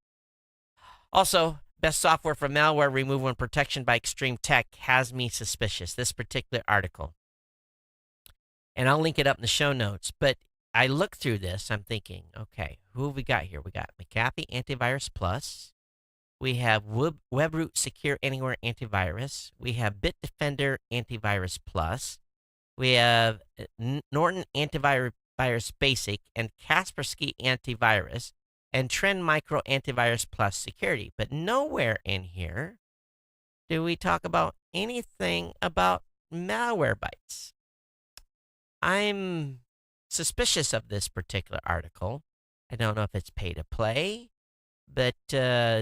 Also, best software for malware removal and protection by Extreme Tech has me suspicious, this particular article. And I'll link it up in the show notes. But I look through this, I'm thinking, okay, who have we got here? We got McAfee Antivirus Plus. We have WebRoot Secure Anywhere Antivirus. We have Bitdefender Antivirus Plus. We have Norton Antivirus Basic and Kaspersky Antivirus and Trend Micro Antivirus Plus Security. But nowhere in here do we talk about anything about Malwarebytes. I'm suspicious of this particular article. I don't know if it's pay to play, but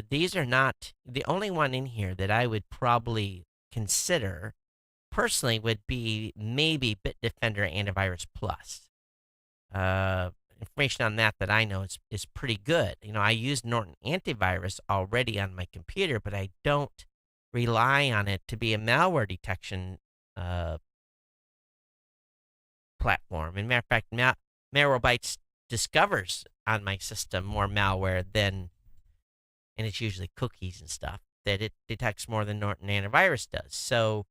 these are not the only one in here that I would probably consider personally would be maybe Bitdefender Antivirus Plus. Information on that I know is pretty good. I use Norton Antivirus already on my computer, but I don't rely on it to be a malware detection platform. And matter of fact, Malwarebytes discovers on my system more malware than, and it's usually cookies and stuff, that it detects more than Norton Antivirus does. So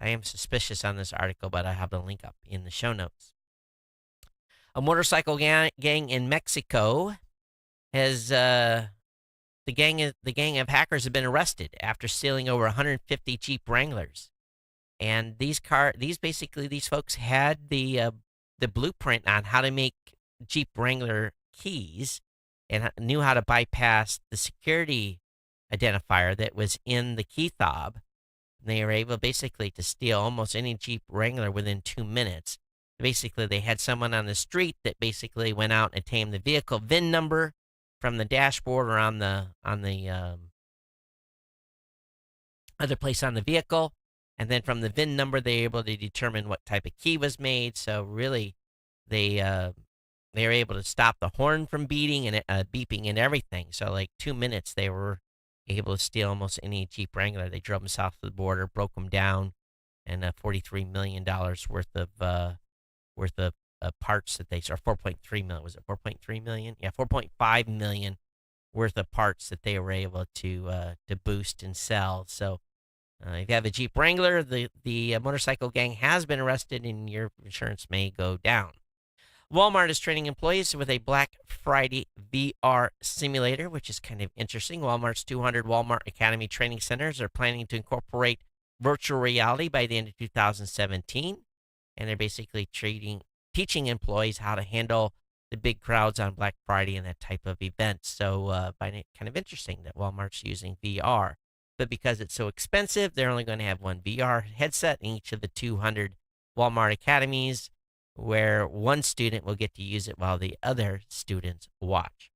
I am suspicious on this article, but I have the link up in the show notes. A motorcycle gang in Mexico has the gang of hackers have been arrested after stealing over 150 Jeep Wranglers. And these folks had the blueprint on how to make Jeep Wrangler keys and knew how to bypass the security identifier that was in the key fob. They were able basically to steal almost any Jeep Wrangler within 2 minutes. Basically, they had someone on the street that basically went out and obtained the vehicle VIN number from the dashboard or on the other place on the vehicle, and then from the VIN number, they were able to determine what type of key was made. So really, they were able to stop the horn from beating and beeping and everything. So like 2 minutes, they were able to steal almost any Jeep Wrangler. They drove them south of the border, broke them down, and $43 million worth of parts that they saw. 4.3 million. Was it 4.3 million? Yeah, 4.5 million worth of parts that they were able to boost and sell. So if you have a Jeep Wrangler, the motorcycle gang has been arrested, and your insurance may go down. Walmart is training employees with a Black Friday VR simulator, which is kind of interesting. Walmart's 200 Walmart Academy training centers are planning to incorporate virtual reality by the end of 2017. And they're basically teaching employees how to handle the big crowds on Black Friday and that type of event. So I find it kind of interesting that Walmart's using VR. But because it's so expensive, they're only going to have one VR headset in each of the 200 Walmart academies, where one student will get to use it while the other students watch.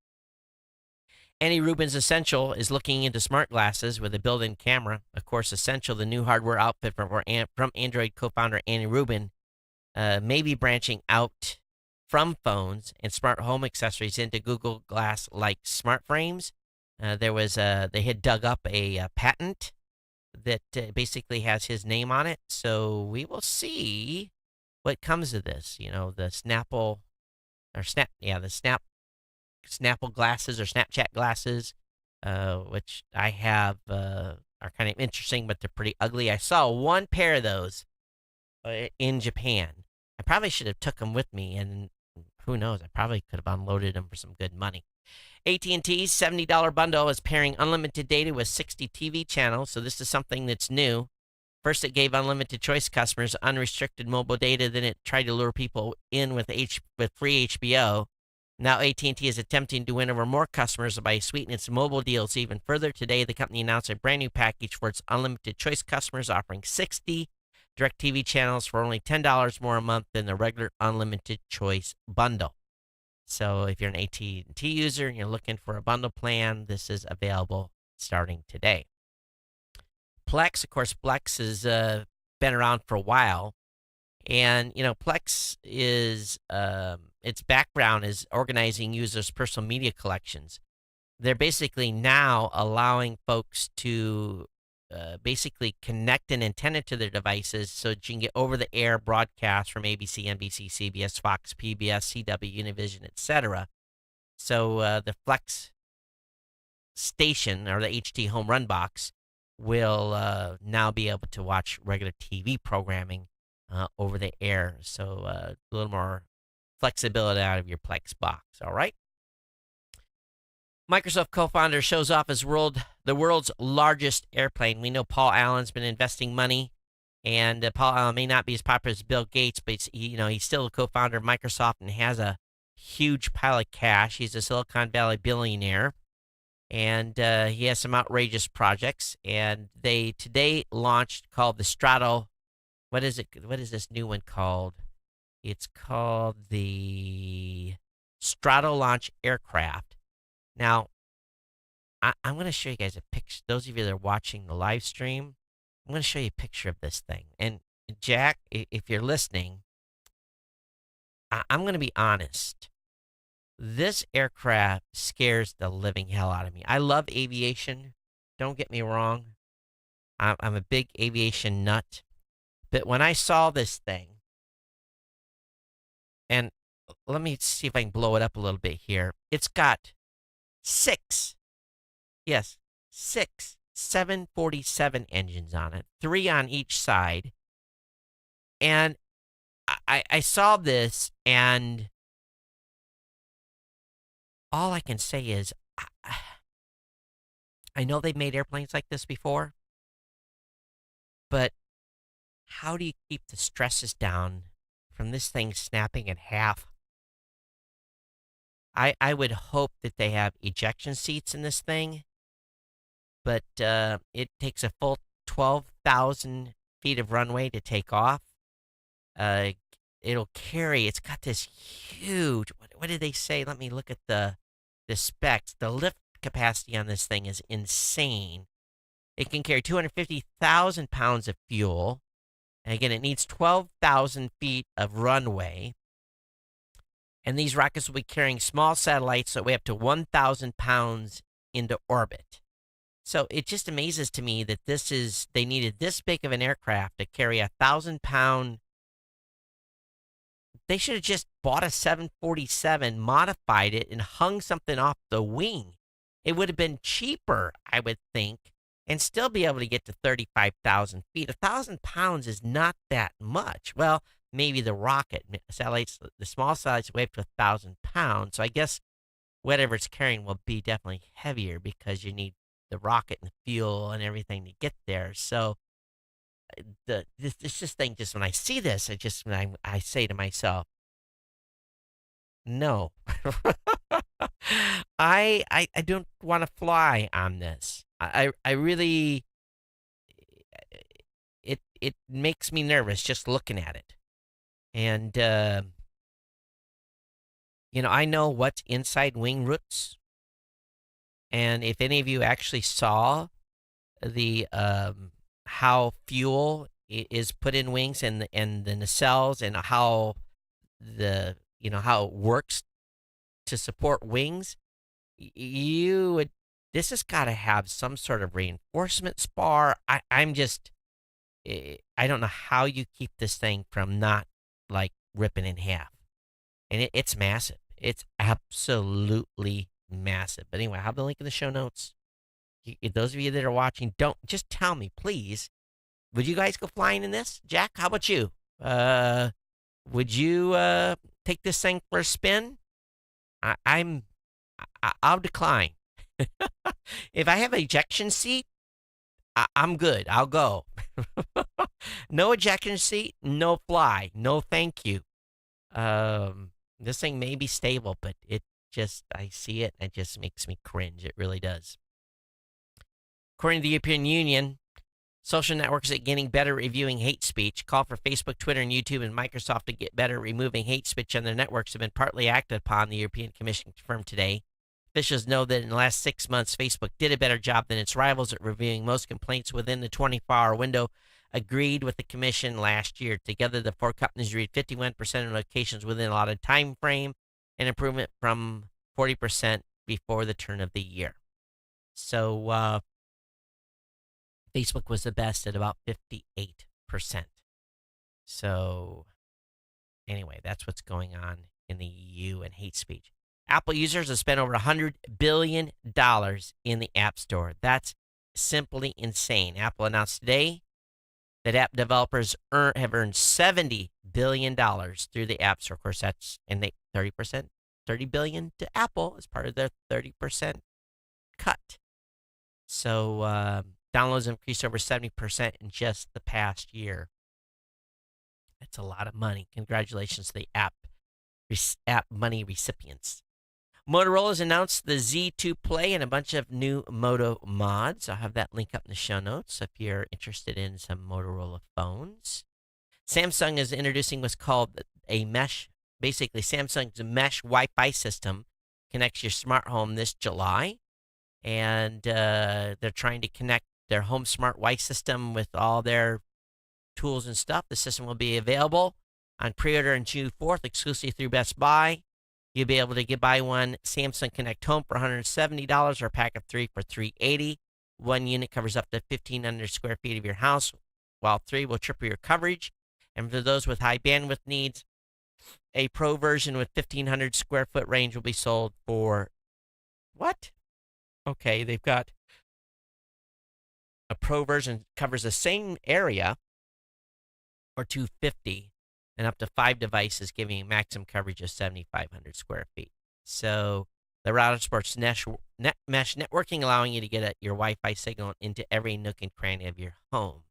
Annie Rubin's Essential is looking into smart glasses with a built-in camera. Of course, Essential, the new hardware outfit from Android co-founder Annie Rubin, may be branching out from phones and smart home accessories into Google Glass-like smart frames. They had dug up a patent that basically has his name on it. So we will see what comes of this. The Snapple glasses or Snapchat glasses, which I have, are kind of interesting, but they're pretty ugly. I saw one pair of those in Japan. I probably should have took them with me, and who knows, I probably could have unloaded them for some good money. AT&T's $70 bundle is pairing unlimited data with 60 TV channels, so this is something that's new. First, it gave unlimited choice customers unrestricted mobile data. Then it tried to lure people in with free HBO. Now AT&T is attempting to win over more customers by sweetening its mobile deals even further. Today, the company announced a brand new package for its unlimited choice customers, offering 60 DirecTV channels for only $10 more a month than the regular unlimited choice bundle. So if you're an AT&T user and you're looking for a bundle plan, this is available starting today. Plex, of course, Plex has been around for a while. And, Plex is, its background is organizing users' personal media collections. They're basically now allowing folks to basically connect an antenna to their devices so that you can get over-the-air broadcasts from ABC, NBC, CBS, Fox, PBS, CW, Univision, etc. So the Flex station, or the HT Home Run box, will now be able to watch regular TV programming over the air. So a little more flexibility out of your Plex box. All right. Microsoft co-founder shows off the world's largest airplane. We know Paul Allen's been investing money, and Paul Allen may not be as popular as Bill Gates, but he's still a co-founder of Microsoft and has a huge pile of cash. He's a Silicon Valley billionaire, and he has some outrageous projects. And they today launched called the Strato. What is it? What is this new one called? It's called the Strato Launch Aircraft. Now, I'm going to show you guys a picture. Those of you that are watching the live stream, I'm going to show you a picture of this thing. And Jack, if you're listening, I'm going to be honest. This aircraft scares the living hell out of me. I love aviation. Don't get me wrong. I'm a big aviation nut. But when I saw this thing, and let me see if I can blow it up a little bit here. It's got six 747 engines on it, 3 on each side. And I saw this, and all I can say is I know they've made airplanes like this before, but how do you keep the stresses down from this thing snapping in half? I would hope that they have ejection seats in this thing, but it takes a full 12,000 feet of runway to take off. It'll carry, it's got this huge, what did they say? Let me look at the specs. The lift capacity on this thing is insane. It can carry 250,000 pounds of fuel. And again, it needs 12,000 feet of runway. And these rockets will be carrying small satellites that weigh up to 1,000 pounds into orbit. So it just amazes to me that they needed this big of an aircraft to carry 1,000-pound. They should have just bought a 747, modified it, and hung something off the wing. It would have been cheaper, I would think, and still be able to get to 35,000 feet. 1,000 pounds is not that much. Well, maybe the rocket satellites, the small satellites weigh up to 1,000 pounds. So I guess whatever it's carrying will be definitely heavier because you need the rocket and the fuel and everything to get there. So this thing, just when I see this, I say to myself, no, I don't want to fly on this. I really, it makes me nervous just looking at it. And, I know what's inside wing roots. And if any of you actually saw the how fuel is put in wings and the nacelles and how how it works to support wings, this has got to have some sort of reinforcement spar. I don't know how you keep this thing from not like ripping in half. And it's massive. It's absolutely massive. But anyway, I have the link in the show notes. Those of you that are watching, just tell me, please. Would you guys go flying in this? Jack, how about you? Would you take this thing for a spin? I'll decline. If I have an ejection seat, I'm good. I'll go. No ejection seat, no fly. No thank you. This thing may be stable, but I see it, and it just makes me cringe. It really does. According to the European Union, social networks are getting better at reviewing hate speech. Call for Facebook, Twitter, and YouTube and Microsoft to get better at removing hate speech on their networks have been partly acted upon, the European Commission confirmed today. Officials know that in the last 6 months, Facebook did a better job than its rivals at reviewing most complaints within the 24-hour window, agreed with the commission last year. Together, the four companies read 51% of locations within a allotted time frame, an improvement from 40% before the turn of the year. So Facebook was the best at about 58%. So anyway, that's what's going on in the EU and hate speech. Apple users have spent over $100 billion in the App Store. That's simply insane. Apple announced today that app developers have earned $70 billion through the App Store. Of course, that's in the 30%, $30 billion to Apple as part of their 30% cut. So downloads increased over 70% in just the past year. That's a lot of money. Congratulations to the app money recipients. Motorola's announced the Z2 Play and a bunch of new Moto mods. I'll have that link up in the show notes if you're interested in some Motorola phones. Samsung is introducing what's called a mesh. Basically, Samsung's mesh Wi-Fi system connects your smart home this July. And they're trying to connect their home smart Wi-Fi system with all their tools and stuff. The system will be available on pre-order on June 4th, exclusively through Best Buy. You'll be able to buy one Samsung Connect Home for $170 or a pack of 3 for $380. One unit covers up to 1,500 square feet of your house, while 3 will triple your coverage. And for those with high bandwidth needs, a Pro version with 1,500 square foot range will be sold for what? Okay, they've got a Pro version covers the same area for $250 and up to 5 devices, giving you maximum coverage of 7,500 square feet. So the router supports mesh networking, allowing you to get your Wi-Fi signal into every nook and cranny of your home.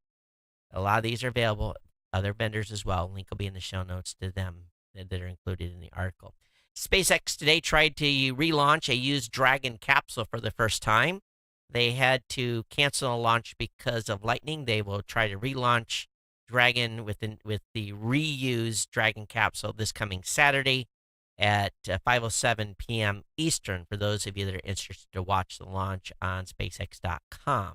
A lot of these are available at other vendors as well. Link will be in the show notes to them that are included in the article. SpaceX today tried to relaunch a used Dragon capsule for the first time. They had to cancel a launch because of lightning. They will try to relaunch Dragon with the reused Dragon capsule this coming Saturday at 5:07 p.m. Eastern for those of you that are interested to watch the launch on SpaceX.com.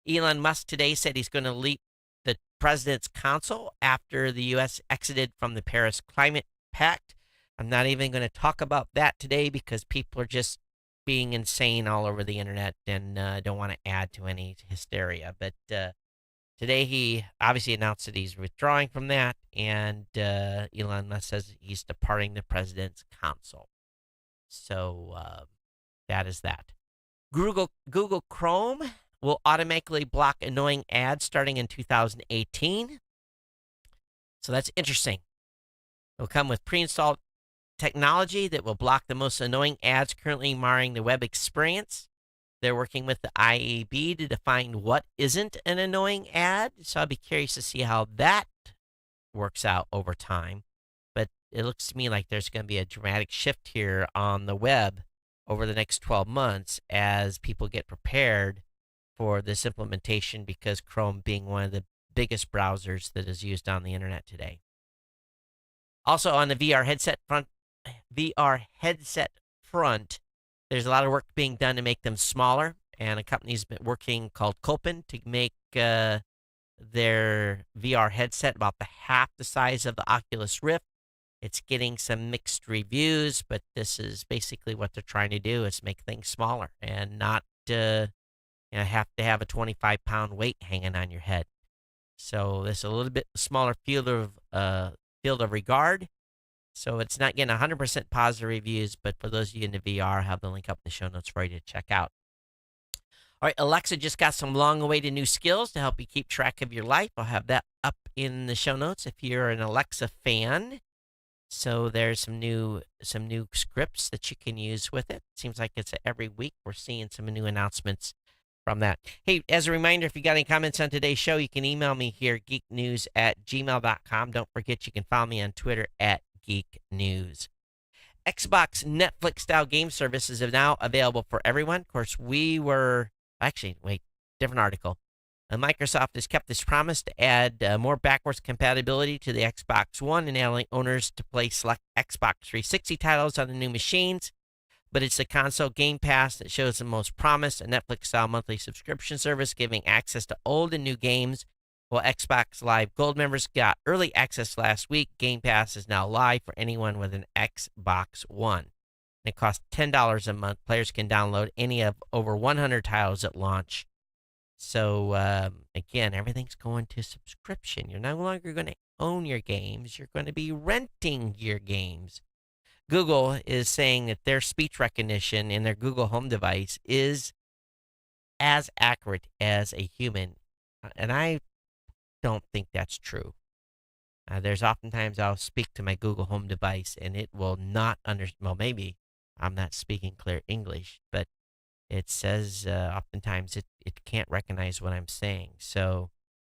Elon Musk today said he's going to leave the president's council after the U.S. exited from the Paris Climate Pact. I'm not even going to talk about that today because people are just being insane all over the internet and don't want to add to any hysteria. But today he obviously announced that he's withdrawing from that, and Elon Musk says he's departing the president's council. So that is that. Google Chrome will automatically block annoying ads starting in 2018. So that's interesting. It'll come with pre-installed technology that will block the most annoying ads currently marring the web experience. They're working with the IAB to define what isn't an annoying ad. So I'll be curious to see how that works out over time. But it looks to me like there's going to be a dramatic shift here on the web over the next 12 months as people get prepared for this implementation, because Chrome being one of the biggest browsers that is used on the internet today. Also on the VR headset front, there's a lot of work being done to make them smaller, and a company's been working called Copen to make their VR headset about half the size of the Oculus Rift. It's getting some mixed reviews, but this is basically what they're trying to do, is make things smaller and not have to have a 25-pound weight hanging on your head. So this is a little bit smaller field of regard. So it's not getting 100% positive reviews, but for those of you in the VR, I have the link up in the show notes for you to check out. All right, Alexa just got some long-awaited new skills to help you keep track of your life. I'll have that up in the show notes if you're an Alexa fan. So there's some new scripts that you can use with it. Seems like it's every week we're seeing some new announcements from that. Hey, as a reminder, if you got any comments on today's show, you can email me here, geeknews@gmail.com. Don't forget you can follow me on Twitter @geeknews. Xbox Netflix-style game services are now available for everyone. Of course, different article. Microsoft has kept this promise to add more backwards compatibility to the Xbox One, enabling owners to play select Xbox 360 titles on the new machines. But it's the console Game Pass that shows the most promise, a Netflix-style monthly subscription service giving access to old and new games. While Xbox Live Gold members got early access last week, Game Pass is now live for anyone with an Xbox One. And it costs $10 a month. Players can download any of over 100 titles at launch. So, again, everything's going to subscription. You're no longer going to own your games. You're going to be renting your games. Google is saying that their speech recognition in their Google Home device is as accurate as a human. And I don't think that's true. There's oftentimes I'll speak to my Google Home device and it will not understand. Well, maybe I'm not speaking clear English, but it says oftentimes it can't recognize what I'm saying. So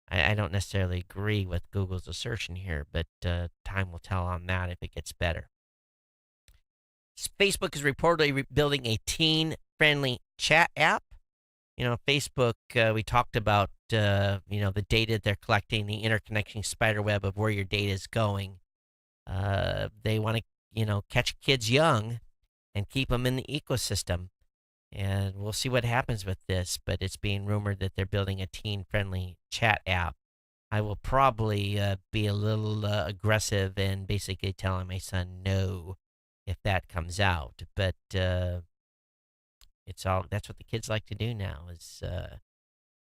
I don't necessarily agree with Google's assertion here, but time will tell on that if it gets better. Facebook is reportedly building a teen-friendly chat app. Facebook, we talked about, the data they're collecting, the interconnecting spider web of where your data is going. They want to, catch kids young and keep them in the ecosystem. And we'll see what happens with this, but it's being rumored that they're building a teen-friendly chat app. I will probably be a little aggressive and basically telling my son no if that comes out. But that's what the kids like to do now is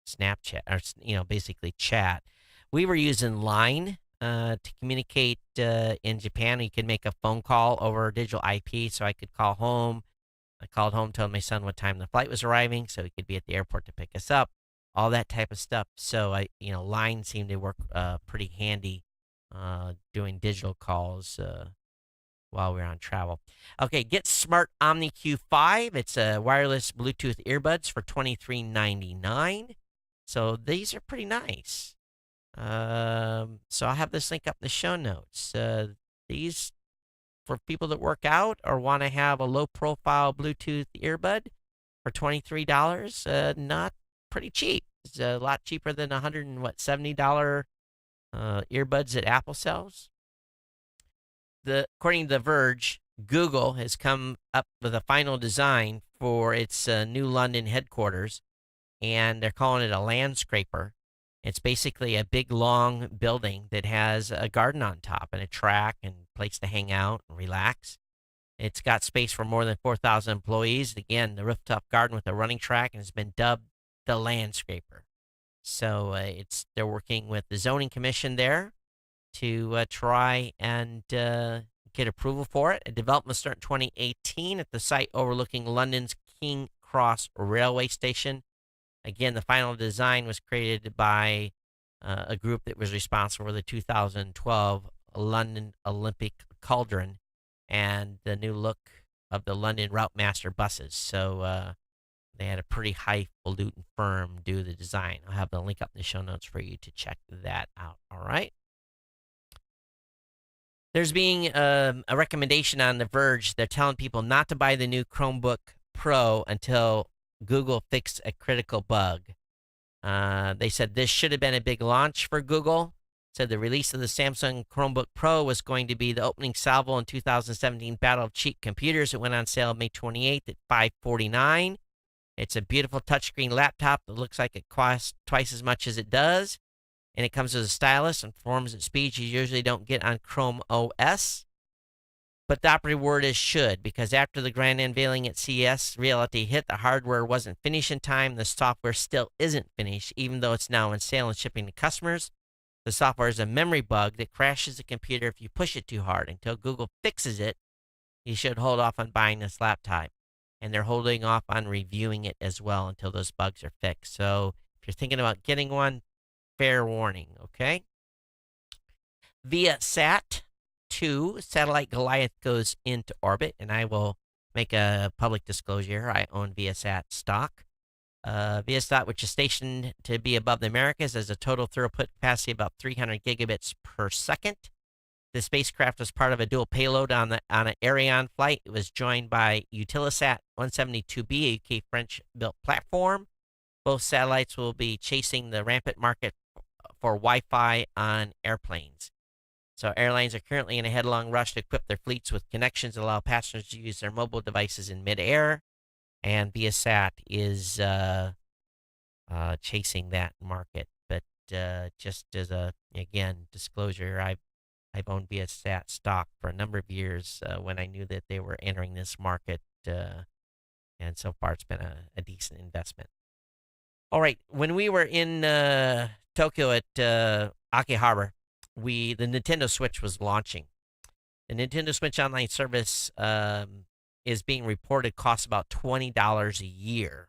Snapchat or basically chat. We were using Line to communicate in Japan. You could make a phone call over digital IP, so I could call home. I called home, told my son what time the flight was arriving, so he could be at the airport to pick us up. All that type of stuff. So Line seemed to work pretty handy doing digital calls while we were on travel. Okay, get Smart Omni Q5. It's a wireless Bluetooth earbuds for $23.99. So these are pretty nice. So I'll have this link up in the show notes. These for people that work out or want to have a low-profile Bluetooth earbud for $23. Not pretty cheap. It's a lot cheaper than $170 earbuds that Apple sells. According to The Verge, Google has come up with a final design for its new London headquarters, and they're calling it a landscraper. It's basically a big, long building that has a garden on top and a track and place to hang out and relax. It's got space for more than 4,000 employees. Again, the rooftop garden with a running track, and has been dubbed the landscraper. So they're working with the zoning commission there to try and get approval for it. A development start in 2018 at the site overlooking London's King Cross railway station. Again, the final design was created by a group that was responsible for the 2012 London Olympic Cauldron and the new look of the London Route Master buses. So they had a pretty highfalutin firm do the design. I'll have the link up in the show notes for you to check that out. All right. There's being a recommendation on The Verge. They're telling people not to buy the new Chromebook Pro until Google fixed a critical bug. They said this should have been a big launch for Google. Said the release of the Samsung Chromebook Pro was going to be the opening salvo in 2017 battle of cheap computers. It went on sale May 28th at $549. It's a beautiful touchscreen laptop that looks like it costs twice as much as it does. And it comes with a stylus and performance and speed you usually don't get on Chrome OS. But the operative word is should, because after the grand unveiling at CES, reality hit. The hardware wasn't finished in time. The software still isn't finished, even though it's now on sale and shipping to customers. The software is a memory bug that crashes the computer if you push it too hard. Until Google fixes it, you should hold off on buying this laptop. And they're holding off on reviewing it as well until those bugs are fixed. So if you're thinking about getting one, fair warning, okay? Via Sat 2, satellite Goliath goes into orbit, and I will make a public disclosure. I own Viasat stock. Viasat, which is stationed to be above the Americas, has a total throughput capacity of about 300 gigabits per second. The spacecraft was part of a dual payload on an Ariane flight. It was joined by Eutelsat 172B, a UK French-built platform. Both satellites will be chasing the rampant market for Wi-Fi on airplanes. So airlines are currently in a headlong rush to equip their fleets with connections that allow passengers to use their mobile devices in midair, and Viasat is chasing that market. But just as again disclosure, I've owned Viasat stock for a number of years when I knew that they were entering this market, and so far it's been a decent investment. All right, when we were in Tokyo at Akihabara, the Nintendo Switch was launching. The Nintendo Switch online service is being reported costs about $20 a year.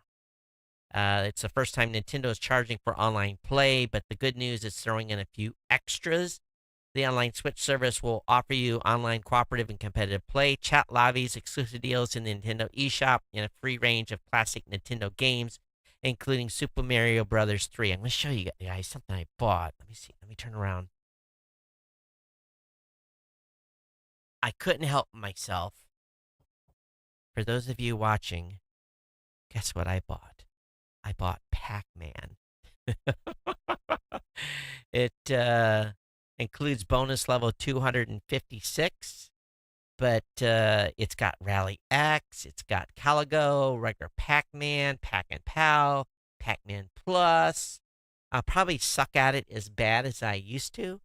It's the first time Nintendo is charging for online play, but the good news is throwing in a few extras. The online Switch service will offer you online cooperative and competitive play, chat lobbies, exclusive deals in the Nintendo eShop, and a free range of classic Nintendo games, including Super Mario Brothers 3. I'm going to show you guys something I bought. Let me see. Let me turn around. I couldn't help myself. For those of you watching, guess what I bought? I bought Pac-Man. It includes bonus level 256, but it's got Rally X, it's got Caligo, regular Pac-Man, Pac-and-Pal, Pac-Man Plus. I'll probably suck at it as bad as I used to,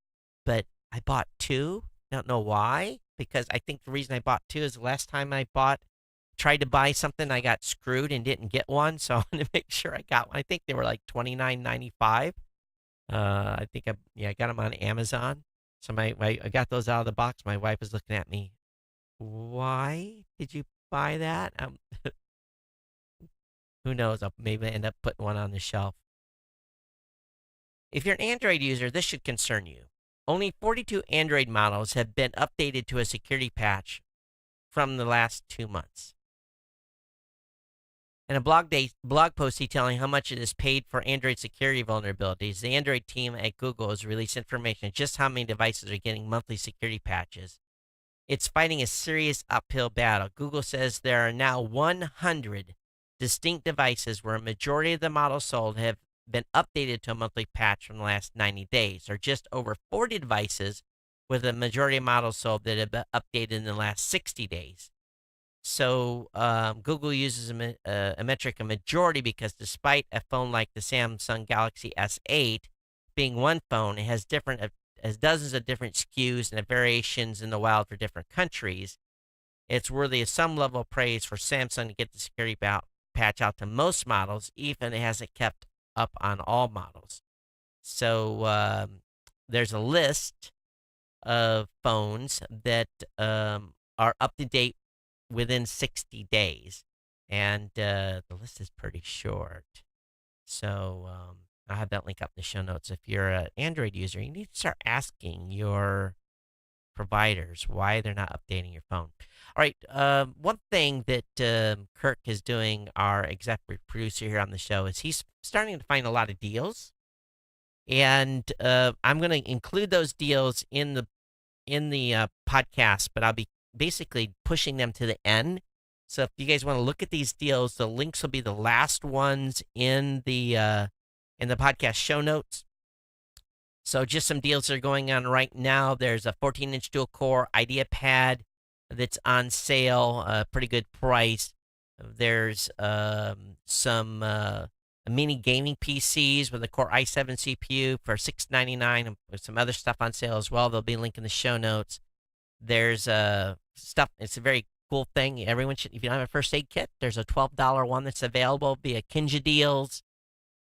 but I bought two. Don't know why, because I think the reason I bought two is the last time I tried to buy something, I got screwed and didn't get one, so I wanted to make sure I got one. I think they were like $29.95. I think I got them on Amazon. So I got those out of the box. My wife was looking at me. Why did you buy that? Who knows? I'll maybe end up putting one on the shelf. If you're an Android user, this should concern you. Only 42 Android models have been updated to a security patch from the last 2 months. In a blog post detailing how much it has paid for Android security vulnerabilities, the Android team at Google has released information on just how many devices are getting monthly security patches. It's fighting a serious uphill battle. Google says there are now 100 distinct devices where a majority of the models sold have been updated to a monthly patch from the last 90 days, or just over 40 devices with a majority of models sold that have been updated in the last 60 days. So Google uses a metric of majority because despite a phone like the Samsung Galaxy S8 being one phone, it has dozens of different SKUs and variations in the wild for different countries. It's worthy of some level of praise for Samsung to get the security patch out to most models, even if it hasn't kept up on all models. So there's a list of phones that are up to date within 60 days. And the list is pretty short. So I'll have that link up in the show notes. If you're an Android user, you need to start asking your providers why they're not updating your phone. All right. One thing that Kirk is doing, our executive producer here on the show, is he's starting to find a lot of deals. And I'm going to include those deals in the podcast, but I'll be basically pushing them to the end. So if you guys want to look at these deals, the links will be the last ones in the podcast show notes. So just some deals that are going on right now. There's a 14-inch dual-core IdeaPad that's on sale, a pretty good price. There's some mini gaming PCs with a Core i7 CPU for $699, with some other stuff on sale as well. There'll be a link in the show notes. There's stuff. It's a very cool thing. Everyone should, if you don't have a first aid kit, there's a $12 one that's available via Kinja Deals.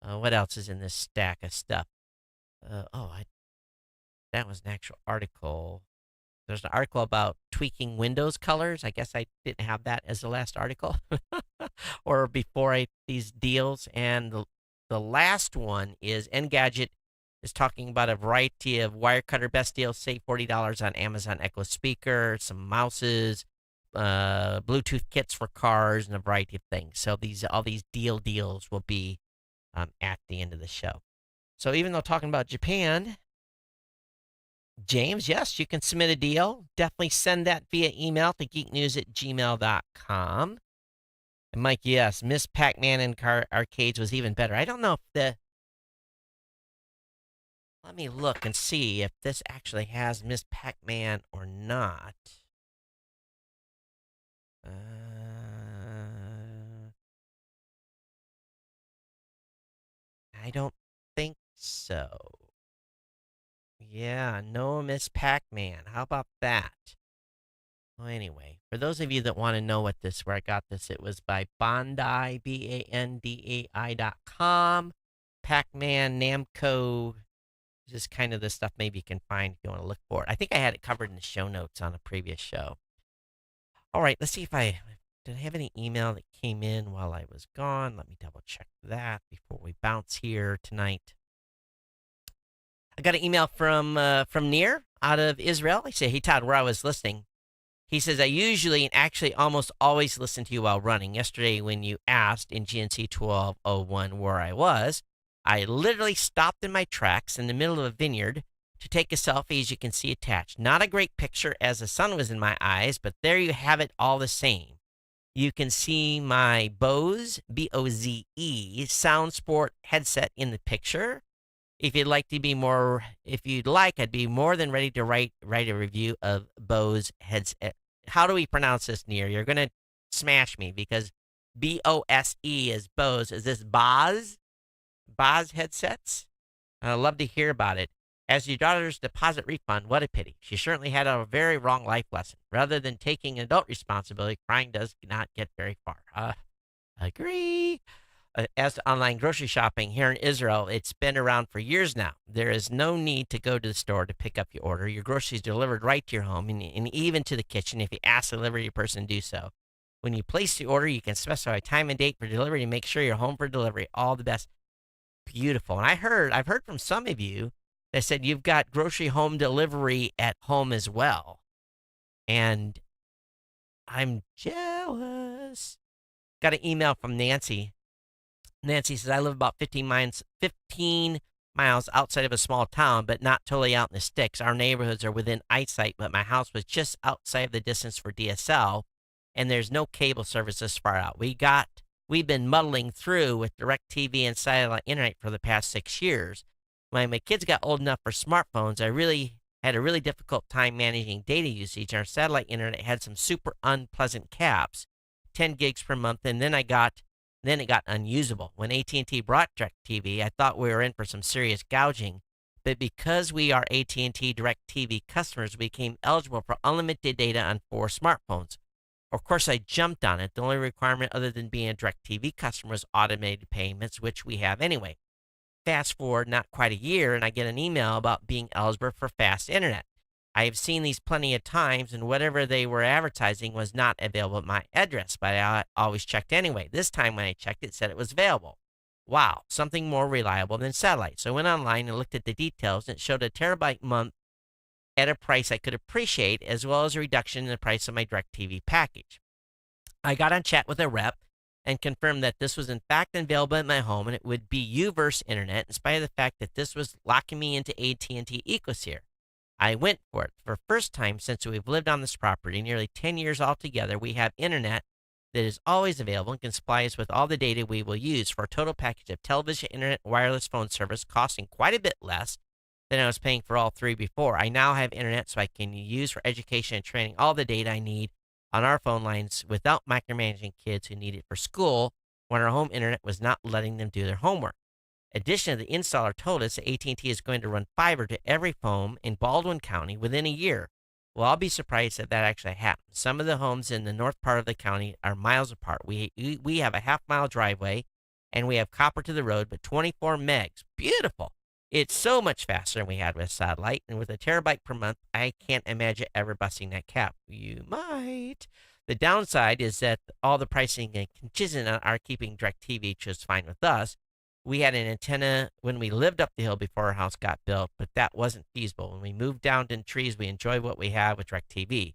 What else is in this stack of stuff? That was an actual article. There's an article about tweaking Windows colors. I guess I didn't have that as the last article or before these deals. And the last one is Engadget is talking about a variety of wire cutter best deals. Save $40 on Amazon Echo speaker, some mouses, Bluetooth kits for cars, and a variety of things. So all these deals will be at the end of the show. So even though talking about Japan, James, yes, you can submit a deal. Definitely send that via email to geeknews@gmail.com. And Mike, yes, Miss Pac-Man in arcades was even better. I don't know if let me look and see if this actually has Miss Pac-Man or not. I don't think so. Yeah, no Miss Pac-Man. How about that? Well, anyway, for those of you that want to know where I got this, it was by Bandai, BANDAI.com. Pac-Man, Namco. This is kind of the stuff maybe you can find if you want to look for it. I think I had it covered in the show notes on a previous show. All right, let's see if I Did I have any email that came in while I was gone? Let me double check that before we bounce here tonight. I got an email from Nir out of Israel. I say, hey Todd, where I was listening. He says, I usually and actually almost always listen to you while running. Yesterday, when you asked in GNC 1201 where I was, I literally stopped in my tracks in the middle of a vineyard to take a selfie, as you can see attached. Not a great picture as the sun was in my eyes, but there you have it all the same. You can see my Bose, B-O-Z-E, Sound Sport headset in the picture. If you'd like, I'd be more than ready to write a review of Bose headset. How do we pronounce this, Near? You're going to smash me because B-O-S-E is Bose. Is this Boz? Boz headsets? I'd love to hear about it. As your daughter's deposit refund, what a pity. She certainly had a very wrong life lesson. Rather than taking adult responsibility, crying does not get very far. Agree. As to online grocery shopping here in Israel, it's been around for years now. There is no need to go to the store to pick up your order. Your groceries delivered right to your home and even to the kitchen if you ask the delivery person to do so. When you place the order, you can specify time and date for delivery to make sure you're home for delivery. All the best. Beautiful. And I've heard from some of you that said you've got grocery home delivery at home as well. And I'm jealous. Got an email from Nancy. Nancy says, I live about 15 miles outside of a small town, but not totally out in the sticks. Our neighborhoods are within eyesight, but my house was just outside of the distance for DSL, and there's no cable service this far out. We've been muddling through with DirecTV and satellite internet for the past 6 years. When my kids got old enough for smartphones, I really had a really difficult time managing data usage. Our satellite internet had some super unpleasant caps, 10 gigs per month, and then it got unusable. When AT&T brought DirecTV, I thought we were in for some serious gouging, but because we are AT&T DirecTV customers, we became eligible for unlimited data on 4 smartphones. Of course, I jumped on it. The only requirement other than being a DirecTV customer was automated payments, which we have anyway. Fast forward not quite a year, and I get an email about being eligible for fast internet. I have seen these plenty of times, and whatever they were advertising was not available at my address, but I always checked anyway. This time when I checked, it said it was available. Wow, something more reliable than satellite. So I went online and looked at the details, and it showed a terabyte month at a price I could appreciate, as well as a reduction in the price of my DirecTV package. I got on chat with a rep and confirmed that this was in fact available at my home, and it would be U-verse internet, in spite of the fact that this was locking me into AT&T EcoSphere. I went for it. For the first time since we've lived on this property, nearly 10 years altogether, we have internet that is always available and can supply us with all the data we will use for a total package of television, internet, wireless phone service costing quite a bit less than I was paying for all 3 before. I now have internet so I can use for education and training all the data I need on our phone lines without micromanaging kids who need it for school when our home internet was not letting them do their homework. Additionally, the installer told us that AT&T is going to run fiber to every home in Baldwin County within a year. Well, I'll be surprised if that actually happens. Some of the homes in the north part of the county are miles apart. We have a half-mile driveway, and we have copper to the road, but 24 megs. Beautiful. It's so much faster than we had with satellite, and with a terabyte per month, I can't imagine ever busting that cap. You might. The downside is that all the pricing and contingent on our keeping DirecTV, which is fine with us. We had an antenna when we lived up the hill before our house got built, but that wasn't feasible. When we moved down in trees, we enjoy what we have with DirecTV.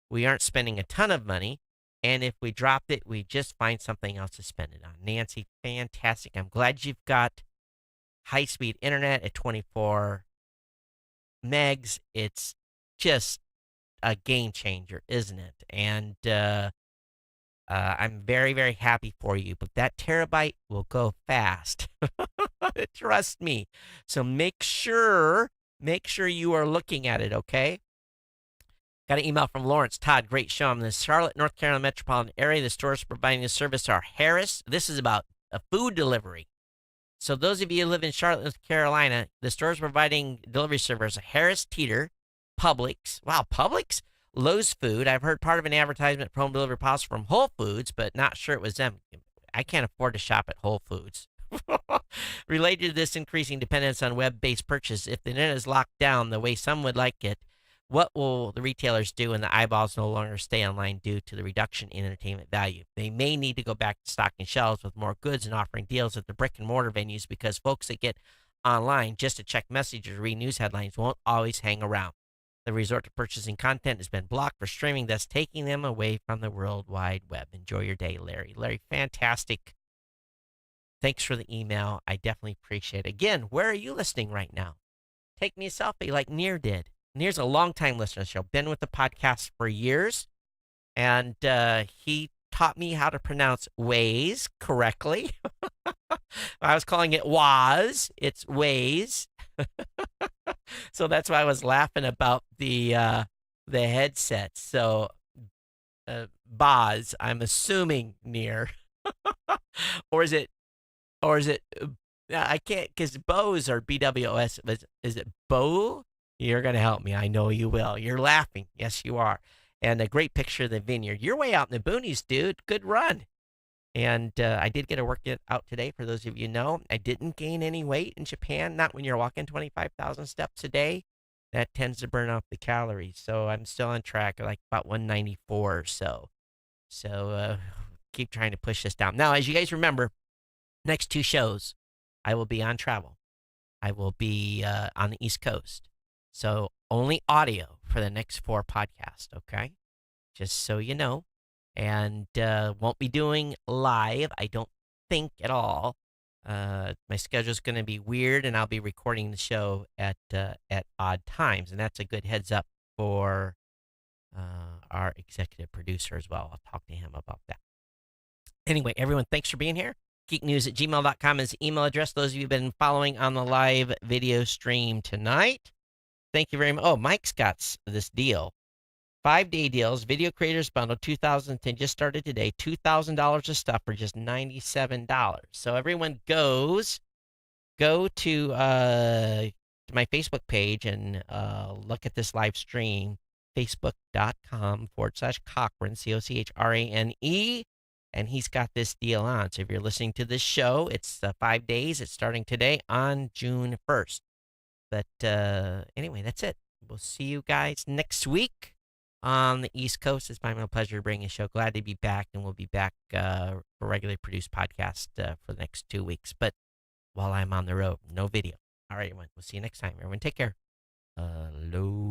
We aren't spending a ton of money, and if we dropped it, we just find something else to spend it on. Nancy, fantastic. I'm glad you've got high-speed internet at 24 megs. It's just a game changer, isn't it? And I'm very, very happy for you, but that terabyte will go fast. Trust me. So make sure you are looking at it, okay? Got an email from Lawrence. Todd, great show. I'm in the Charlotte, North Carolina metropolitan area. The stores providing this service are Harris. This is about a food delivery. So those of you who live in Charlotte, North Carolina, the stores providing delivery service are Harris Teeter, Publix. Wow, Publix? Lowe's Food. I've heard part of an advertisement for home delivery possible from Whole Foods, but not sure it was them. I can't afford to shop at Whole Foods. Related to this increasing dependence on web-based purchase, if the internet is locked down the way some would like it, What will the retailers do when the eyeballs no longer stay online due to the reduction in entertainment value? They may need to go back to stocking shelves with more goods and offering deals at the brick and mortar venues because folks that get online just to check messages or read news headlines won't always hang around. The resort to purchasing content has been blocked for streaming, thus taking them away from the World Wide Web. Enjoy your day, Larry. Larry, fantastic. Thanks for the email. I definitely appreciate it. Again, where are you listening right now? Take me a selfie like Near did. Near's a long-time listener to the show, been with the podcast for years, and he taught me how to pronounce ways correctly. I was calling it was. It's ways. So that's why I was laughing about the headset. So Boz, I'm assuming Near. or is it I can't, because Bose or BWOS, is it Bo? You're going to help me. I know you will. You're laughing. Yes, you are. And a great picture of the vineyard. You're way out in the boonies, dude. Good run. And I did get a workout out today, for those of you who know. I didn't gain any weight in Japan, not when you're walking 25,000 steps a day. That tends to burn off the calories. So I'm still on track, like about 194 or so. So keep trying to push this down. Now, as you guys remember, next 2 shows, I will be on travel. I will be on the East Coast. So only audio for the next 4 podcasts, okay? Just so you know. And won't be doing live, I don't think, at all. My schedule's going to be weird, and I'll be recording the show at odd times. And that's a good heads up for our executive producer as well. I'll talk to him about that. Anyway, everyone, thanks for being here. geeknews@gmail.com is the email address. Those of you who've been following on the live video stream tonight, thank you very much. Oh, Mike's got this deal. 5-day deals, Video Creators Bundle, 2010, just started today. $2,000 of stuff for just $97. So everyone go to my Facebook page and look at this live stream, facebook.com/Cochrane, COCHRANE. And he's got this deal on. So if you're listening to this show, it's 5 days. It's starting today on June 1st. But anyway, that's it. We'll see you guys next week on the East Coast. It's my real pleasure to bring a show. Glad to be back, and we'll be back for regularly produced podcast for the next 2 weeks. But while I'm on the road, no video. All right, everyone. We'll see you next time. Everyone, take care. Aloha.